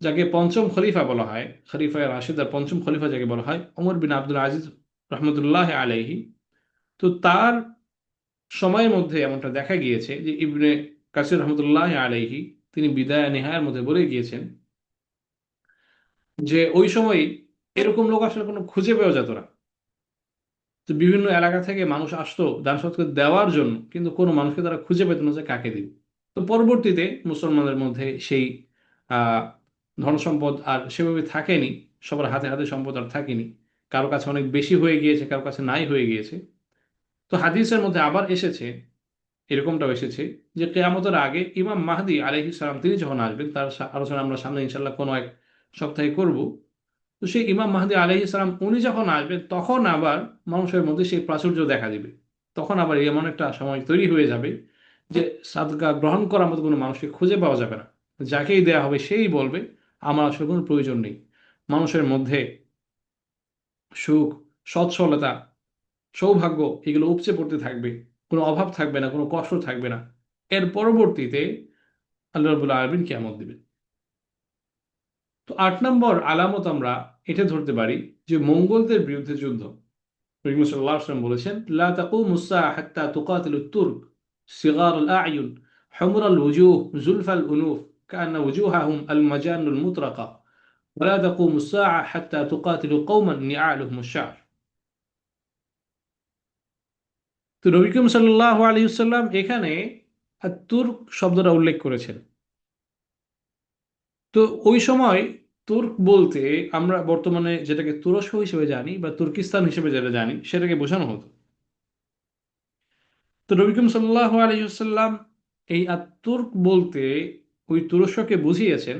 যাকে পঞ্চম খলিফা বলা হয়, খলিফা রাশিদার পঞ্চম খলিফা যাকে বলা হয়, ওমর বিন আব্দুল আজিজ রহমতুল্লাহ আলাইহি। তো তার সময়ের মধ্যে এমনটা দেখা গিয়েছে যে ইবনে কাসির রহমতুল্লাহ আলাইহি তিনি বিদায় নেহায়ের মধ্যে বলে গিয়েছেন যে ওই সময় এরকম লোক আসলে কোনো খুঁজে পাওয়া যেত না। তো বিভিন্ন এলাকা থেকে মানুষ আসতো দান সৎকার দেওয়ার জন্য, কিন্তু কোনো মানুষকে তারা খুঁজে পেত না যে কাকে দিবে। তো পরবর্তীতে মুসলমানদের মধ্যে সেই আহ ধন সম্পদ আর সেভাবে থাকেনি, সবার হাতে হাতে সম্পদ আর থাকেনি। কারো কাছে অনেক বেশি হয়ে গিয়েছে, কারো কাছে নাই হয়ে গিয়েছে। তো হাদিসের মধ্যে আবার এসেছে, এরকমটাও এসেছে যে কেয়ামতের আগে ইমাম মাহদি আলাইহিস সালাম তিনি যখন আসবেন, তার আলোচনা আমরা সামনে ইনশাল্লাহ কোনো এক সপ্তাহে করব। তো সেই ইমাম মাহদি আলাইহিস সালাম উনি যখন আসবেন তখন আবার মানুষের মধ্যে সেই প্রাচুর্য দেখা দিবে। তখন আবার এমন একটা সময় তৈরি হয়ে যাবে যে সাদকা গ্রহণ করার মতো কোনো মানুষকে খুঁজে পাওয়া যাবে না। যাকেই দেয়া হবে সেই বলবে আমার আসলে কোনো প্রয়োজন নেই। মানুষের মধ্যে সুখ, সচ্ছলতা, সৌভাগ্য এগুলো উপচে পড়তে থাকবে। কোনো অভাব থাকবে না, কোনো কষ্ট থাকবে না। এর পরবর্তীতে আল্লাহ রাব্বুল আলামিন কিয়ামত দিবেন। তো 8 নম্বর আলামত আমরা এটা ধরতে পারি যে মঙ্গোলদের বিরুদ্ধে যুদ্ধ। নবী সাল্লাল্লাহু আলাইহি ওয়াসাল্লাম বলেছেন লা তাকুমুস সাআ হাত্তা তুকাতিলুত তুর্ক সিগার আল আ'য়ুন হুমর আল ওয়ুজুহ যুলফাল উনুফ কান্না ওয়ুজুহাহুম আল মাজানুল মুতরাকা ওয়া লা তাকুমুস সাআ হাত্তা তুকাতিলু কওমান নিআলুহুমুশ শা'r। তো নবী করিম সাল্লাল্লাহু আলাইহি ওয়াসাল্লাম এখানে তুর্ক শব্দটা উল্লেখ করেছেন। তো ওই সময় তুর্ক বলতে আমরা বর্তমানে যেটাকে তুরস্ক হিসেবে জানি বা তুর্কিস্তান হিসেবে যেটা জানি সেটাকে বোঝানো হতো। তো নবী করিম সাল্লাল্লাহু আলাইহি ওয়াসাল্লাম এই তুর্ক বলতে ওই তুরস্ককে বুঝিয়েছেন।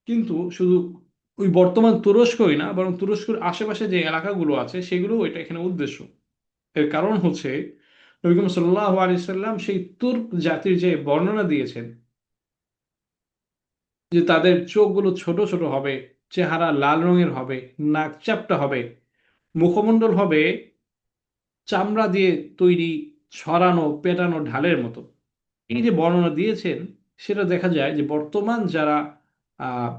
কিন্তু শুধু ওই বর্তমান তুরস্কই না, বরং তুরস্কের আশেপাশে যে এলাকাগুলো আছে সেগুলো এটা এখানে উদ্দেশ্য। এর কারণ হচ্ছে নবী করিম সাল্লাল্লাহু আলাইহি ওয়াসাল্লাম সেই তুর্ক জাতির যে বর্ণনা দিয়েছেন যে তাদের চোখগুলো ছোট ছোট হবে, চেহারা লাল রঙের হবে, নাক চাপটা হবে, মুখমণ্ডল হবে চামড়া দিয়ে তৈরি ছড়ানো পেটানো ঢালের মতো। এই যে বর্ণনা দিয়েছেন সেটা দেখা যায় যে বর্তমান যারা আহ,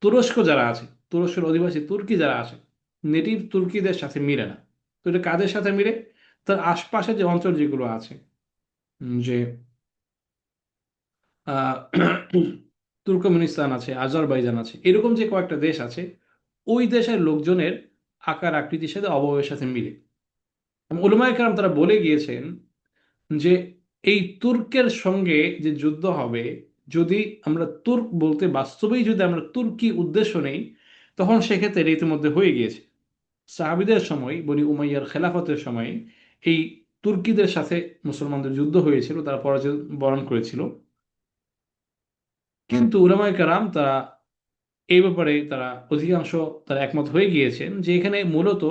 তুরস্ক যারা আছে, তুরস্কের অধিবাসী তুর্কি যারা আছে, নেটিভ তুর্কিদের সাথে মিলে না। তো এটা কাদের সাথে মিলে? তার আশপাশে যে অঞ্চল যেগুলো আছে, যে আহ, তুর্কমেনিস্তান আছে, আজারবাইজান আছে, এরকম যে কয়েকটা দেশ আছে, ওই দেশের লোকজনের আকার আকৃতির সাথে অবয়বের সাথে মিলে। উলামায়ে কেরাম তারা বলে গিয়েছেন যে এই তুর্কের সঙ্গে যে যুদ্ধ হবে, যদি আমরা তুর্ক বলতে বাস্তবেই যদি আমরা তুর্কি উদ্দেশ্য নেই, তখন সেক্ষেত্রে এটা ইতিমধ্যে হয়ে গিয়েছে। সাহাবিদের সময় বনি উমাইয়ার খেলাফতের সময় এই তুর্কিদের সাথে মুসলমানদের যুদ্ধ হয়েছিল, তারা পরাজয় বরণ করেছিল। কিন্তু উলামায়ে কেরাম তারা এই ব্যাপারে তারা অধিকাংশ তারা একমত হয়ে গিয়েছেন যে এখানে মূলত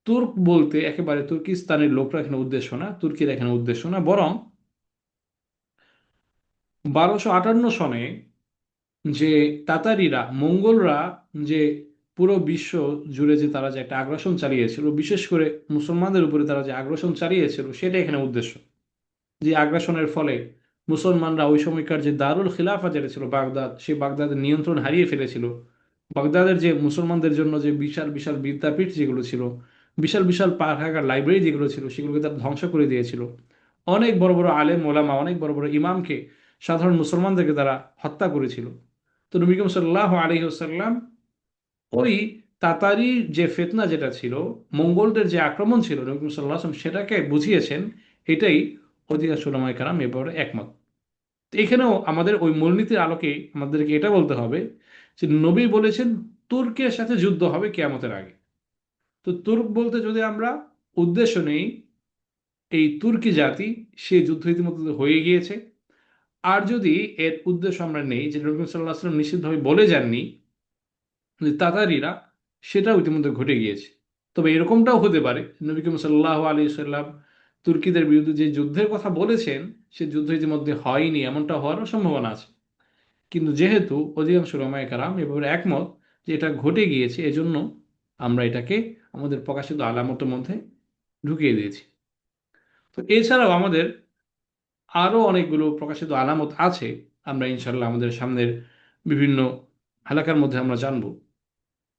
তুর্ক বলতে একেবারে তুর্কিস্তানের লোকরা এখানে উদ্দেশ্য না, তুর্কির এখানে উদ্দেশ্য না, বরং 1258 সনে যে তাতারিরা, মঙ্গলরা, যে পুরো বিশ্ব জুড়ে যে তারা যে একটা আগ্রাসন চালিয়েছিল, বিশেষ করে মুসলমানদের উপরে তারা যে আগ্রাসন চালিয়েছিল, সেটা এখানে উদ্দেশ্য। যে আগ্রাসনের ফলে মুসলমানরা ওই সময়কার যে দারুল খিলাফা যেটা ছিল বাগদাদ, সেই বাগদাদের নিয়ন্ত্রণ হারিয়ে ফেলেছিল। বাগদাদের যে মুসলমানদের জন্য যে বিশাল বিশাল বিদ্যাপীঠ যেগুলো ছিল, বিশাল বিশাল পাঠাগার, লাইব্রেরি যেগুলো ছিল, সেগুলোকে তারা ধ্বংস করে দিয়েছিল। অনেক বড় বড় আলেম ওলামা, অনেক বড় বড় ইমামকে, সাধারণ মুসলমানদেরকে তারা হত্যা করেছিল। তো নবী করিম সাল্লাল্লাহু আলাইহি ওয়াসাল্লাম ওই তাতারি যে ফিতনা যেটা ছিল, মঙ্গলদের যে আক্রমণ ছিল, নবী করিম সাল্লাল্লাহু আলাইহি ওয়াসাল্লাম সেটাকে বুঝিয়েছেন। এটাই অধিকাংশ উলামায়ে কেরাম এ ব্যাপারে একমত। তো এখানেও আমাদের ওই মূলনীতির আলোকে আমাদেরকে এটা বলতে হবে যে নবী বলেছেন তুর্কের সাথে যুদ্ধ হবে কিয়ামতের আগে। তো তুর্ক বলতে যদি আমরা উদ্দেশ্য নেই এই তুর্কি জাতি, সে যুদ্ধ ইতিমধ্যে হয়ে গিয়েছে। আর যদি এর উদ্দেশ্য আমরা নেই যে নবী সাল্লাল্লাহু আলাইহি ওয়াসাল্লাম নিশ্চিতভাবে বলে যাননি যে তাতারিরা, সেটাও ইতিমধ্যে ঘটে গিয়েছে। তবে এরকমটাও হতে পারে নবী করিম সাল্লাল্লাহু আলাইহি সাল্লাম তুর্কিদের বিরুদ্ধে যে যুদ্ধের কথা বলেছেন, সে যুদ্ধ ইতিমধ্যে হয়নি, এমনটা হওয়ারও সম্ভাবনা আছে। কিন্তু যেহেতু অধিকাংশ ওলামায়ে কেরাম এ ব্যাপারে একমত যে এটা ঘটে গিয়েছে, এজন্য আমরা এটাকে আমাদের প্রকাশিত আলামতের মধ্যে ঢুকিয়ে দিয়েছি। তো এছাড়াও আমাদের আরো অনেকগুলো প্রকাশিত আলামত আছে, আমরা ইনশাল্লাহ আমাদের সামনের বিভিন্ন হালাকার মধ্যে আমরা জানবো।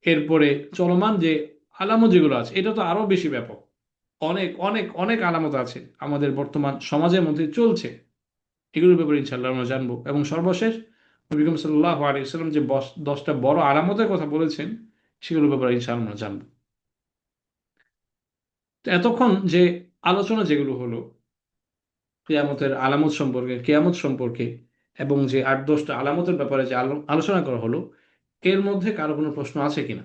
এরপরে চলমান যে আলামত যেগুলো আছে, এটা তো আরো বেশি ব্যাপক। অনেক অনেক অনেক আলামত আছে আমাদের বর্তমান সমাজের মধ্যে চলছে, এগুলোর ব্যাপারে ইনশাল্লাহ আমরা জানবো। এবং সর্বশেষ নবী করিম সাল্লাল্লাহু আলাইহি ওয়াসাল্লাম যে 10টা বড় আলামতের কথা বলেছেন, সেগুলোর ব্যাপারে ইনশাল্লাহ আমরা জানবো। তো এতক্ষণ যে আলোচনা যেগুলো হলো কিয়ামতের আলামত সম্পর্কে, কিয়ামত সম্পর্কে, এবং যে 8-10টা আলামতের ব্যাপারে যে আলোচনা করা হলো, এর মধ্যে কারো কোনো প্রশ্ন আছে কিনা?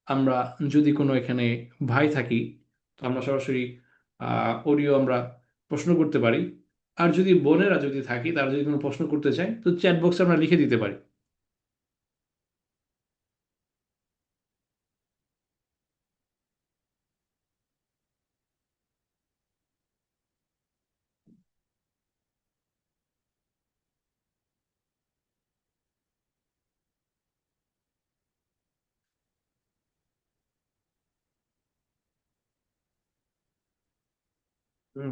আমরা যদি কোনো এখানে ভাই থাকি, তো আমরা সরাসরি অডিও আমরা প্রশ্ন করতে পারি। আর যদি বোনেরা যদি থাকি, তারা যদি কোনো প্রশ্ন করতে চায়, তো চ্যাট বক্সে আমরা লিখে দিতে পারি।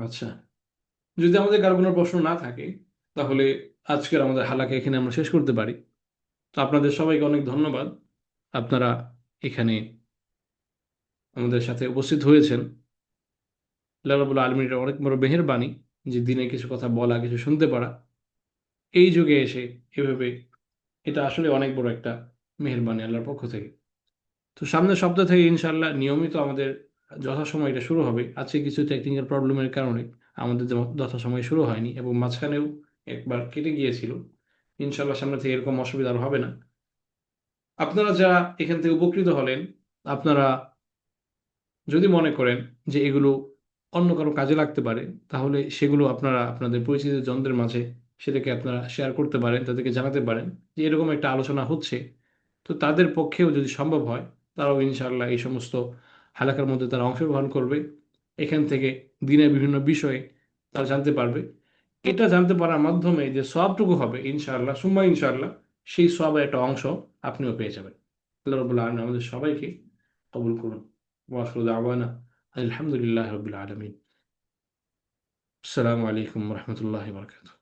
আচ্ছা, যদি আমাদের কারো কোনো প্রশ্ন না থাকে, তাহলে আজকের আমাদের হালাকা এখানে আমরা শেষ করতে পারি। তো আপনাদের সবাইকে অনেক ধন্যবাদ, আপনারা এখানে আমাদের সাথে উপস্থিত হয়েছেন। আল্লাহ রাব্বুল আলামিনের অনেক বড় মেহেরবানি যে দিনে কিছু কথা বলা, কিছু শুনতে পারা, এই যুগে এসে এভাবে, এটা আসলে অনেক বড় একটা মেহেরবানি আল্লাহর পক্ষ থেকে। তো সামনের সপ্তাহ থেকে ইনশাআল্লাহ নিয়মিত আমাদের যথাসময়ে এটা শুরু হবে। আজকে কিছু টেকনিক্যাল প্রবলেমের কারণে আমাদের যথাসময়ে শুরু হয়নি, এবং মাঝখানেও একবার কেটে গিয়েছিল। ইনশাআল্লাহ সামনে থেকে এরকম অসুবিধা আর হবে না। আপনারা যারা এখান থেকে উপকৃত হলেন, আপনারা যদি মনে করেন যে এগুলো অন্য কারো কাজে লাগতে পারে, তাহলে সেগুলো আপনারা আপনাদের পরিচিত জনদের মাঝে সেটাকে আপনারা শেয়ার করতে পারেন, তাদেরকে জানাতে পারেন যে এরকম একটা আলোচনা হচ্ছে। তো তাদের পক্ষেও যদি সম্ভব হয়, তারাও ইনশাআল্লাহ এই সমস্ত হালাকার মধ্যে তারা অংশগ্রহণ করবে। এখান থেকে দিনের বিভিন্ন বিষয়ে তারা জানতে পারবে। এটা জানতে পারার মাধ্যমে যে সওয়াবটুকু হবে ইনশাআল্লাহ সুম্মা ইনশাআল্লাহ, সেই সওয়াবের একটা অংশ আপনিও পেয়ে যাবেন। আল্লাহ রাব্বুল আলামিন আমাদের সবাইকে কবুল করুন। ওয়া আখিরু দাওয়ানা আলহামদুলিল্লাহি রাব্বিল আলামিন। আসসালামু আলাইকুম ওয়া রাহমাতুল্লাহি ওয়া বারাকাতুহু।